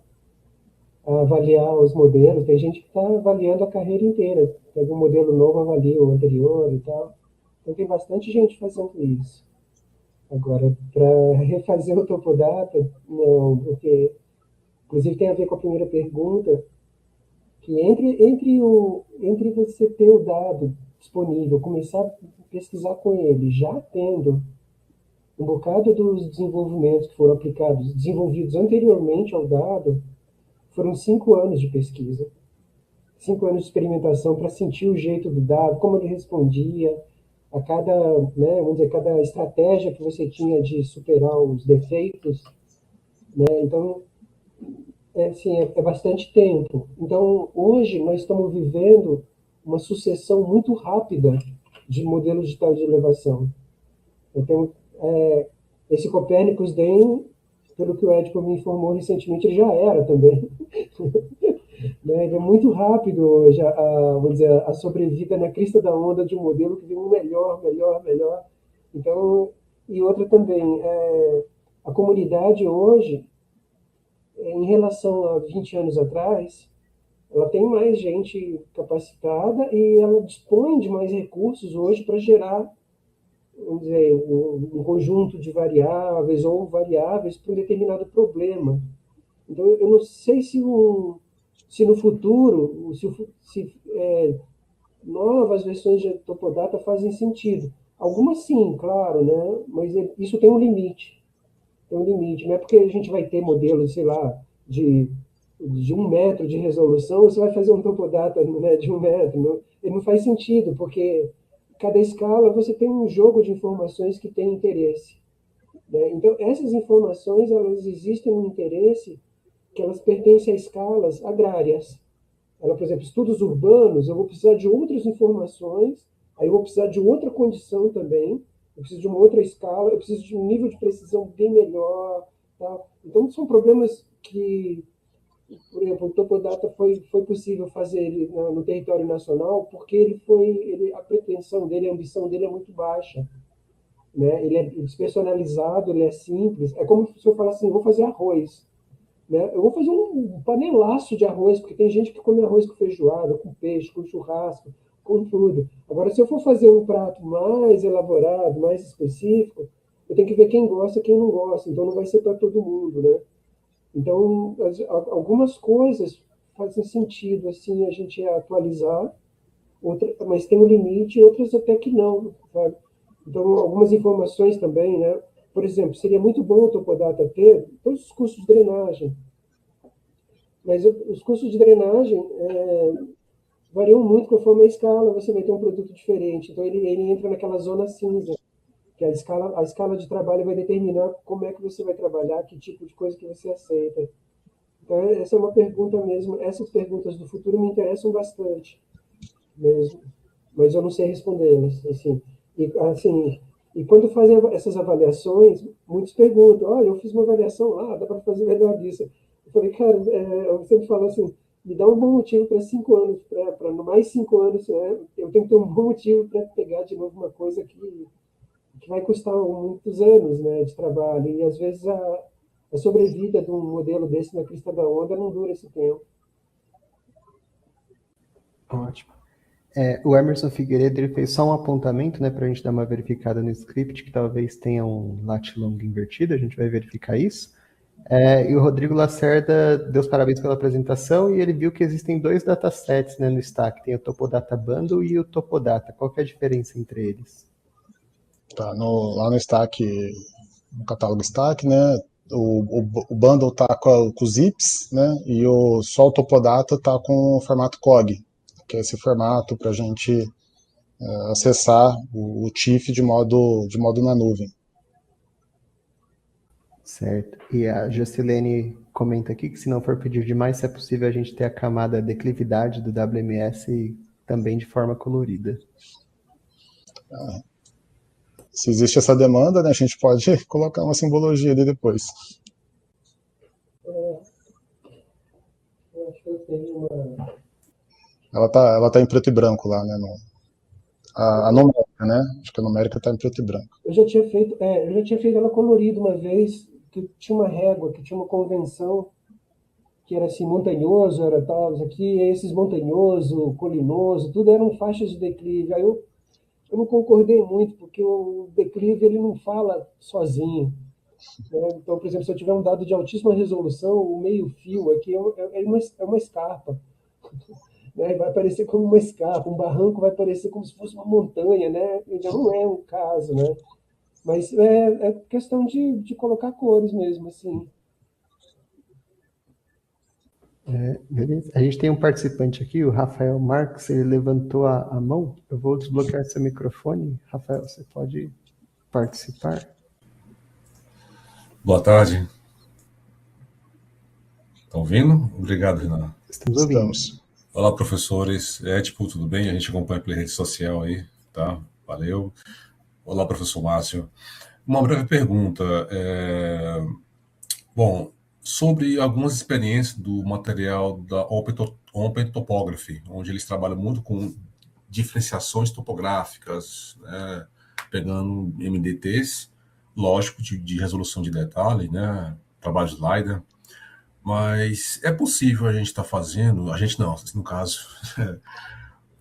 a avaliar os modelos. Tem gente que está avaliando a carreira inteira. Pega um modelo novo, avalia o anterior e tal. Então tem bastante gente fazendo isso. Agora, para refazer o Topodata, não, porque inclusive tem a ver com a primeira pergunta, que entre você ter o dado disponível, começar a pesquisar com ele, já tendo um bocado dos desenvolvimentos que foram desenvolvidos anteriormente ao dado, foram 5 anos de pesquisa. 5 anos de experimentação para sentir o jeito do dado, como ele respondia, a cada, né, vamos dizer, cada estratégia que você tinha de superar os defeitos, né? Então, é bastante tempo. Então, hoje nós estamos vivendo uma sucessão muito rápida de modelos digitais de elevação. Então, esse Copernicus DEM, pelo que o Edipo me informou recentemente, ele já era também. Né? Ele é muito rápido hoje, vamos dizer, a sobrevida na crista da onda de um modelo que vem um melhor. Então, e outra também, a comunidade hoje, em relação a 20 anos atrás, ela tem mais gente capacitada e ela dispõe de mais recursos hoje para gerar, vamos dizer, um conjunto de variáveis ou variáveis para um determinado problema. Então, eu não sei se no futuro, novas versões de Topodata fazem sentido. Algumas sim, claro, né? Mas isso tem um limite. Tem um limite. Não é porque a gente vai ter modelos, sei lá, de 1 metro de resolução, você vai fazer um Topodata, né, de 1 metro. Não, ele não faz sentido, porque cada escala você tem um jogo de informações que tem interesse. Né? Então, essas informações, elas existem no interesse que elas pertencem a escalas agrárias. Ela, por exemplo, estudos urbanos, eu vou precisar de outras informações, aí eu vou precisar de outra condição também, eu preciso de uma outra escala, eu preciso de um nível de precisão bem melhor. Tá? Então, são problemas que, por exemplo, o Topodata foi possível fazer ele no território nacional porque a pretensão dele, a ambição dele é muito baixa. Né? Ele é despersonalizado, ele é simples. É como se eu falasse assim, vou fazer arroz. Né? Eu vou fazer um panelaço de arroz, porque tem gente que come arroz com feijoada, com peixe, com churrasco, com tudo. Agora, se eu for fazer um prato mais elaborado, mais específico, eu tenho que ver quem gosta e quem não gosta. Então, não vai ser para todo mundo, né? Então, algumas coisas fazem sentido, assim, a gente atualizar, mas tem um limite, outras até que não, sabe? Então, algumas informações também, né? Por exemplo, seria muito bom o Topodata ter todos os custos de drenagem, mas os custos de drenagem variam muito conforme a escala, você vai ter um produto diferente. Então, ele entra naquela zona cinza, que a escala de trabalho vai determinar como é que você vai trabalhar, que tipo de coisa que você aceita. Então, essa é uma pergunta mesmo. Essas perguntas do futuro me interessam bastante mesmo, mas eu não sei respondê-las. E quando fazem essas avaliações, muitos perguntam, olha, eu fiz uma avaliação lá, dá para fazer melhor disso. Eu falei, cara, eu sempre falo assim, me dá um bom motivo para 5 anos, para mais 5 anos, né? Eu tenho que ter um bom motivo para pegar de novo uma coisa que vai custar muitos anos, né, de trabalho. E às vezes a sobrevida de um modelo desse na crista da onda não dura esse tempo. Ótimo. O Emerson Figueiredo ele fez só um apontamento, né, para a gente dar uma verificada no script, que talvez tenha um lat long invertido, a gente vai verificar isso. E o Rodrigo Lacerda deu os parabéns pela apresentação e ele viu que existem 2 datasets, né, no stack, tem o Topodata Bundle e o Topodata. Qual que é a diferença entre eles? Tá, lá no stack, no catálogo stack, né, o bundle tá com os zips, né, e só o Topodata tá com o formato COG, que é esse formato para a gente acessar o TIFF de modo na nuvem. Certo. E a Jocilene comenta aqui que se não for pedir demais, se é possível a gente ter a camada declividade do WMS também de forma colorida. Se existe essa demanda, né, a gente pode colocar uma simbologia ali depois. Eu acho que eu tenho uma... Ela tá em preto e branco lá, né? A numérica, né? Acho que a numérica tá em preto e branco. Eu já tinha feito ela colorida uma vez, que tinha uma régua, que tinha uma convenção que era assim, montanhoso, era tal, aqui, esses montanhoso, colinoso, tudo eram faixas de declive. Aí eu não concordei muito, porque o declive ele não fala sozinho. Né? Então, por exemplo, se eu tiver um dado de altíssima resolução, o meio-fio aqui é uma escarpa. Né? Vai aparecer como uma escarpa, um barranco vai aparecer como se fosse uma montanha, né? Já não é um caso, né? Mas é questão de colocar cores mesmo, assim. Beleza. A gente tem um participante aqui, o Rafael Marques, ele levantou a mão. Eu vou desbloquear seu microfone. Rafael, você pode participar? Boa tarde. Estão ouvindo? Obrigado, Renan. Estamos ouvindo. Olá, professores. Tudo bem? A gente acompanha pela rede social aí, tá? Valeu. Olá, professor Márcio. Uma breve pergunta. Bom, sobre algumas experiências do material da Open Topography, onde eles trabalham muito com diferenciações topográficas, né? Pegando MDTs, lógico, de resolução de detalhe, né? Trabalho de LiDAR. Mas é possível a gente estar fazendo, a gente não, no caso,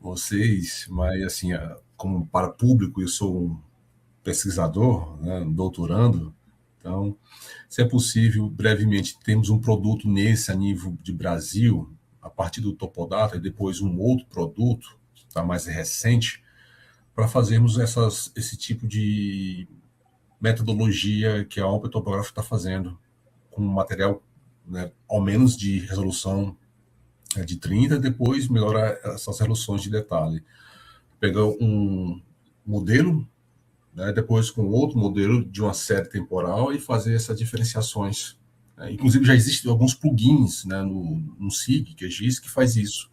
vocês, mas assim, como para público, eu sou um pesquisador, né, doutorando, então, se é possível, brevemente, temos um produto nesse a nível de Brasil, a partir do Topodata, e depois um outro produto, está mais recente, para fazermos esse tipo de metodologia que a Open Topography está fazendo, com material, né, ao menos de resolução de 30, depois melhorar essas resoluções de detalhe. Pegar um modelo, né, depois com outro modelo de uma série temporal e fazer essas diferenciações. Inclusive já existem alguns plugins, né, no SIG, que é GIS, que faz isso.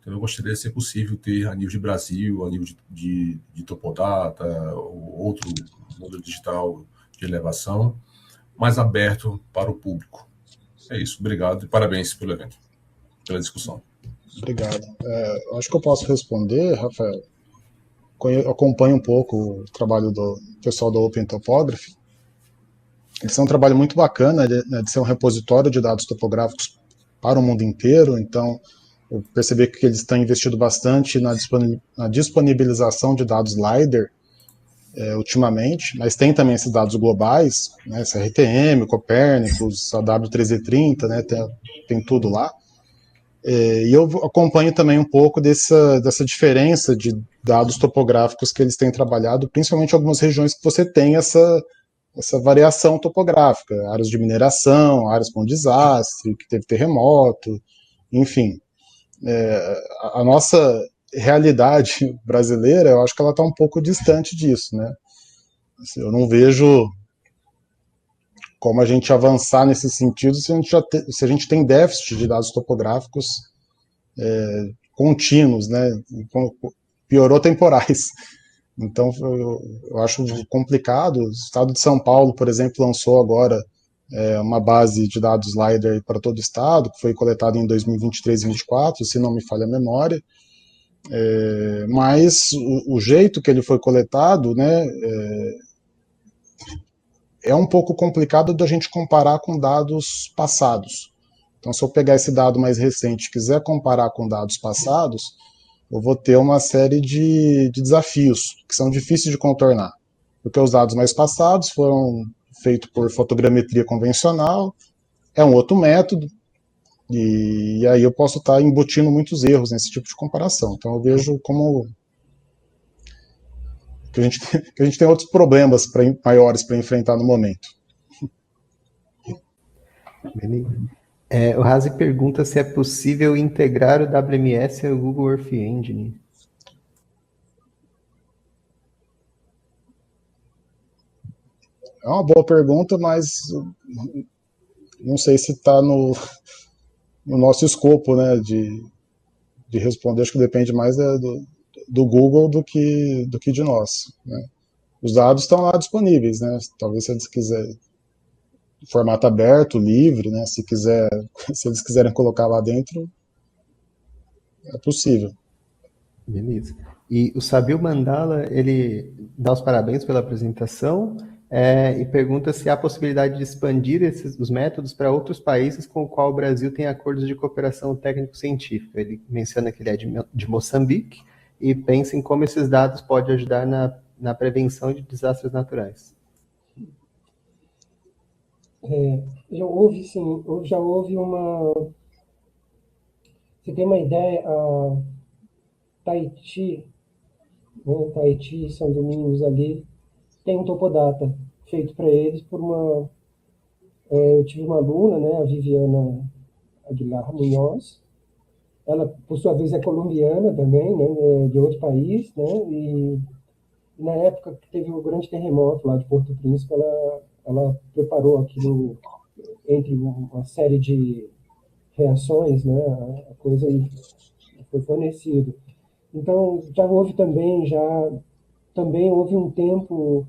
Então eu gostaria de ser possível ter a nível de Brasil, a nível de Topodata, ou outro modelo digital de elevação, mais aberto para o público. É isso, obrigado e parabéns pelo evento, pela discussão. Obrigado. Acho que eu posso responder, Rafael. Eu acompanho um pouco o trabalho do pessoal da Open Topography. Eles são um trabalho muito bacana, né, de ser um repositório de dados topográficos para o mundo inteiro. Então, eu percebi que eles estão investindo bastante na disponibilização de dados LiDAR ultimamente, mas tem também esses dados globais, né, CRTM, Copérnicos, a W330, né, tem tudo lá. E eu acompanho também um pouco dessa diferença de dados topográficos que eles têm trabalhado, principalmente em algumas regiões que você tem essa variação topográfica, áreas de mineração, áreas com desastre, que teve terremoto, enfim. A nossa realidade brasileira, eu acho que ela está um pouco distante disso, né? Assim, eu não vejo como a gente avançar nesse sentido se a gente tem déficit de dados topográficos contínuos, né? Piorou temporais. Então, eu acho complicado. O estado de São Paulo, por exemplo, lançou agora uma base de dados LiDAR para todo o estado, que foi coletada em 2023 e 2024, se não me falha a memória. Mas o jeito que ele foi coletado, né, é um pouco complicado da gente comparar com dados passados. Então, se eu pegar esse dado mais recente e quiser comparar com dados passados, eu vou ter uma série de desafios que são difíceis de contornar. Porque os dados mais passados foram feitos por fotogrametria convencional, é um outro método, e aí eu posso estar embutindo muitos erros nesse tipo de comparação. Então eu vejo como que a gente tem outros problemas maiores para enfrentar no momento. Beleza. O Razi pergunta se é possível integrar o WMS ao Google Earth Engine. É uma boa pergunta, mas não sei se está no nosso escopo, né, de responder. Acho que depende mais do Google do que de nós, né? Os dados estão lá disponíveis, né? Talvez se eles quiserem formato aberto, livre, né? Se eles quiserem colocar lá dentro, é possível. Beleza. E o Sabil Mandala, ele dá os parabéns pela apresentação e pergunta se há possibilidade de expandir os métodos para outros países com o qual o Brasil tem acordos de cooperação técnico-científica. Ele menciona que ele é de Moçambique e pensa em como esses dados podem ajudar na prevenção de desastres naturais. Já houve uma... Você tem uma ideia, Tahiti, né? Tahiti e São Domingos ali, tem um topodata feito para eles por uma... eu tive uma aluna, né, a Viviana Aguilar Munhoz. Ela, por sua vez, é colombiana também, né, de outro país, né, e na época que teve o grande terremoto lá de Porto Príncipe, ela preparou aquilo entre uma série de reações, né, a coisa foi fornecido. Então, também houve um tempo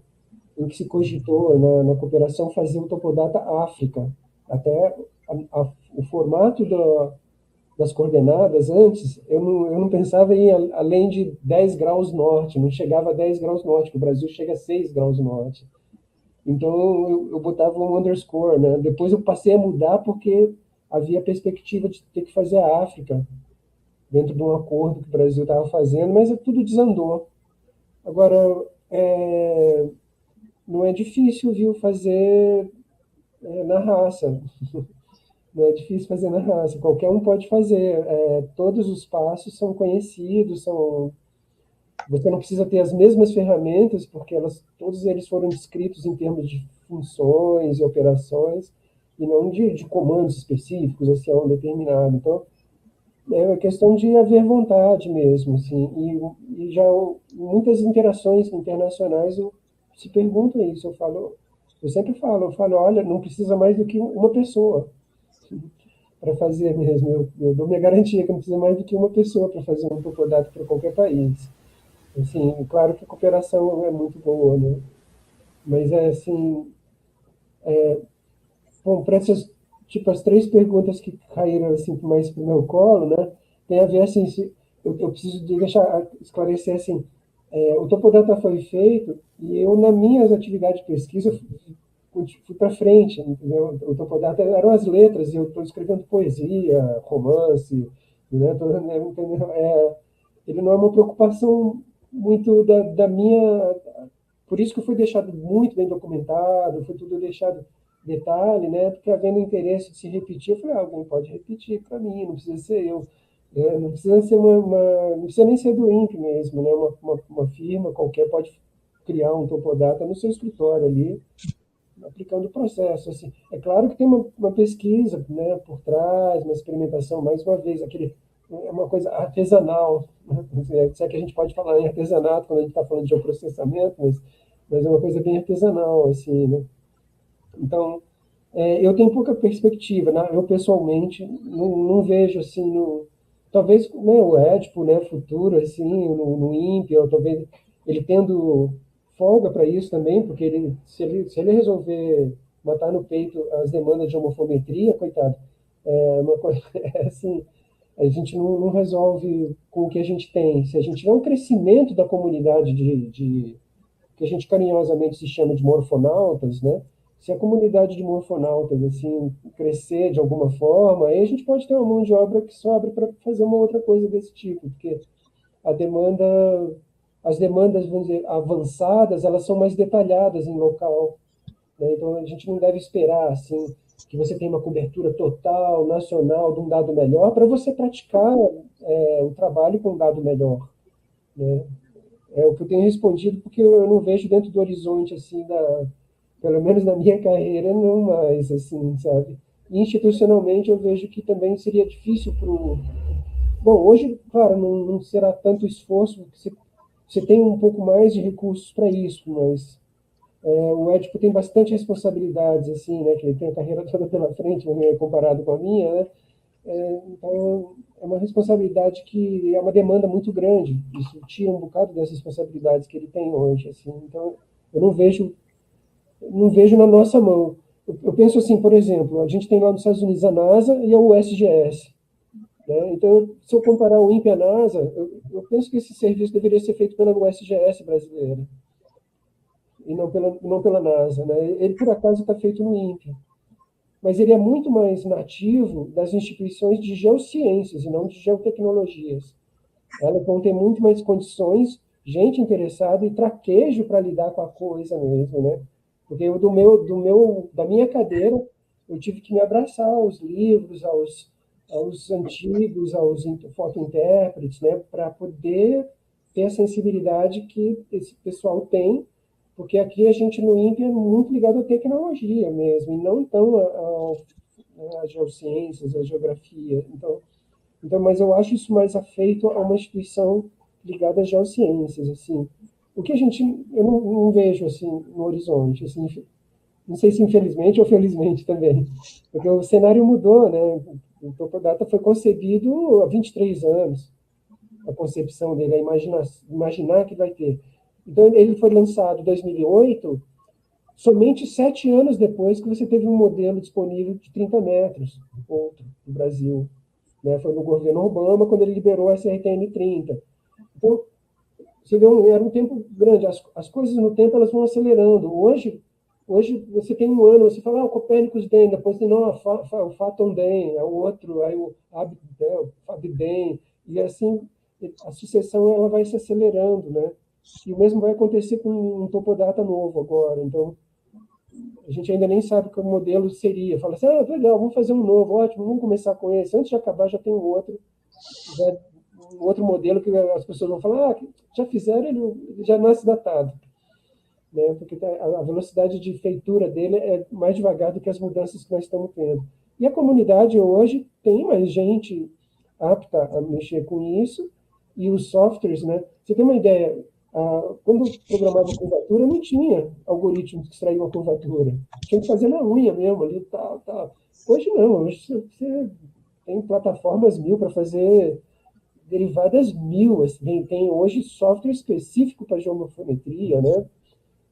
em que se cogitou na cooperação fazer o Topodata África. Até o formato das coordenadas antes, eu não pensava em além de 10 graus norte, não chegava a 10 graus norte, que o Brasil chega a 6 graus norte. Então eu botava um underscore, né? Depois eu passei a mudar porque havia a perspectiva de ter que fazer a África dentro de um acordo que o Brasil estava fazendo, mas tudo desandou. Agora, não é difícil, viu, fazer na raça. Não é difícil fazer na raça. Qualquer um pode fazer. Todos os passos são conhecidos, você não precisa ter as mesmas ferramentas, porque todos eles foram descritos em termos de funções e operações, e não de comandos específicos, assim, a um determinado. Então, é uma questão de haver vontade mesmo, assim, e já muitas interações internacionais se perguntam isso. Eu sempre falo, olha, não precisa mais do que uma pessoa para fazer mesmo. Eu dou minha garantia que não precisa mais do que uma pessoa para fazer um topodato para qualquer país. Assim, claro que a cooperação é muito boa, né? Mas é assim, bom, para essas, tipo, as três perguntas que caíram assim mais pro meu colo, né? Tem a ver assim, eu preciso deixar esclarecer assim, o Topodata foi feito e eu nas minhas atividades de pesquisa fui para frente, entendeu? O Topodata eram as letras, e eu estou escrevendo poesia, romance, né? Entendeu? Ele não é uma preocupação muito da minha. Por isso que foi deixado muito bem documentado, foi tudo deixado detalhe, né? Porque havendo interesse de se repetir, eu falei, alguém pode repetir para mim, não precisa ser eu. Não precisa ser não precisa nem ser do INPE mesmo, né? Uma firma qualquer pode criar um topodata no seu escritório ali, aplicando o processo. Assim. É claro que tem uma pesquisa, né, por trás, uma experimentação, mais uma vez, é uma coisa artesanal, né? Se é que a gente pode falar em artesanato quando a gente está falando de geoprocessamento, mas é uma coisa bem artesanal, assim, né? Então, eu tenho pouca perspectiva, né? Eu pessoalmente não vejo assim talvez, né, o Édipo, né, futuro assim no INPE, ou talvez ele tendo folga para isso também, porque se ele resolver matar no peito as demandas de homofometria, coitado, uma coisa assim, a gente não resolve com o que a gente tem. Se a gente tiver um crescimento da comunidade que a gente carinhosamente se chama de morfonautas, né? Se a comunidade de morfonautas assim crescer de alguma forma, aí a gente pode ter uma mão de obra que sobra para fazer uma outra coisa desse tipo, porque a demanda, as demandas, vamos dizer, avançadas, elas são mais detalhadas em local, né? Então a gente não deve esperar assim que você tenha uma cobertura total nacional de um dado melhor para você praticar o trabalho com um dado melhor, né? É o que eu tenho respondido, porque eu não vejo dentro do horizonte, assim, pelo menos na minha carreira, não mais, assim, sabe? E institucionalmente eu vejo que também seria difícil para o... Bom, hoje, claro, não será tanto esforço, porque você tem um pouco mais de recursos para isso, mas o Édipo tem bastante responsabilidades, assim, né? Que ele tem a carreira toda pela frente, né, comparado com a minha, né? Então, é uma responsabilidade que é uma demanda muito grande. Isso tira um bocado das responsabilidades que ele tem hoje. Assim. Então, eu não vejo na nossa mão. Eu penso assim, por exemplo, a gente tem lá nos Estados Unidos a NASA e a USGS. Né? Então, se eu comparar o INPE e a NASA, eu penso que esse serviço deveria ser feito pela USGS brasileira e não pela NASA. Né? Ele, por acaso, está feito no INPE. Mas ele é muito mais nativo das instituições de geociências e não de geotecnologias. Elas vão ter muito mais condições, gente interessada e traquejo para lidar com a coisa mesmo, né? Porque eu, da minha cadeira, eu tive que me abraçar aos livros, aos antigos, aos fotointérpretes, né? Para poder ter a sensibilidade que esse pessoal tem, porque aqui a gente no INPE é muito ligado à tecnologia mesmo, e não tão às geociências, à geografia. Então, mas eu acho isso mais afeito a uma instituição ligada às geociências, assim. O que eu não vejo assim no horizonte, assim, não sei se infelizmente ou felizmente também, porque o cenário mudou, né? O Topodata foi concebido há 23 anos, a concepção dele, imaginar que vai ter. Então, ele foi lançado em 2008, somente 7 anos depois que você teve um modelo disponível de 30 metros, outro, no Brasil. Né? Foi no governo Obama, quando ele liberou a SRTN-30. Então, você vê, era um tempo grande. As coisas no tempo elas vão acelerando. Hoje você tem um ano, você fala, o Copérnicus DEM, depois tem não, o Phathon DEM, é o outro, aí o FabDEM, e assim a sucessão ela vai se acelerando, né? E o mesmo vai acontecer com um topodata novo agora. Então, a gente ainda nem sabe que o modelo seria. Fala assim, legal, vamos fazer um novo, ótimo, vamos começar com esse. Antes de acabar, já tem um outro, já um outro modelo que as pessoas vão falar, já fizeram, ele já nasce datado. Né? Porque a velocidade de feitura dele é mais devagar do que as mudanças que nós estamos tendo. E a comunidade hoje tem mais gente apta a mexer com isso, e os softwares, né? Você tem uma ideia, quando programava curvatura, não tinha algoritmos que extraíam a curvatura. Tinha que fazer na unha mesmo, ali, tal, tal. Hoje não, hoje você tem plataformas 1000 para fazer derivadas 1000. Assim, tem hoje software específico para geometria, né?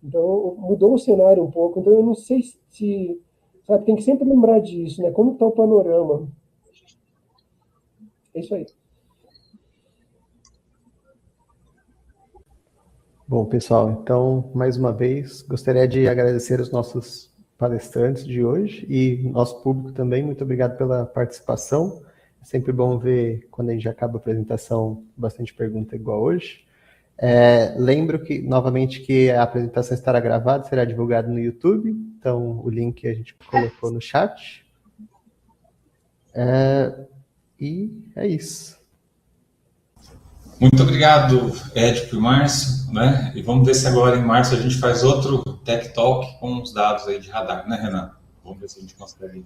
Então, mudou o cenário um pouco. Então, eu não sei se... Sabe, tem que sempre lembrar disso, né? Como está o panorama. É isso aí. Bom, pessoal, então, mais uma vez, gostaria de agradecer os nossos palestrantes de hoje e nosso público também. Muito obrigado pela participação. É sempre bom ver, quando a gente acaba a apresentação, bastante pergunta igual hoje. Lembro que, novamente, que a apresentação estará gravada, será divulgada no YouTube, então o link a gente colocou no chat. E é isso. Muito obrigado, Édipo e Márcio, né? E vamos ver se agora em março a gente faz outro Tech Talk com os dados aí de radar, né, Renan? Vamos ver se a gente consegue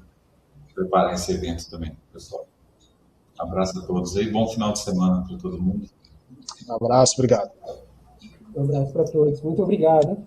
preparar esse evento também, pessoal. Um abraço a todos aí, bom final de semana para todo mundo. Um abraço, obrigado. Um abraço para todos. Muito obrigado.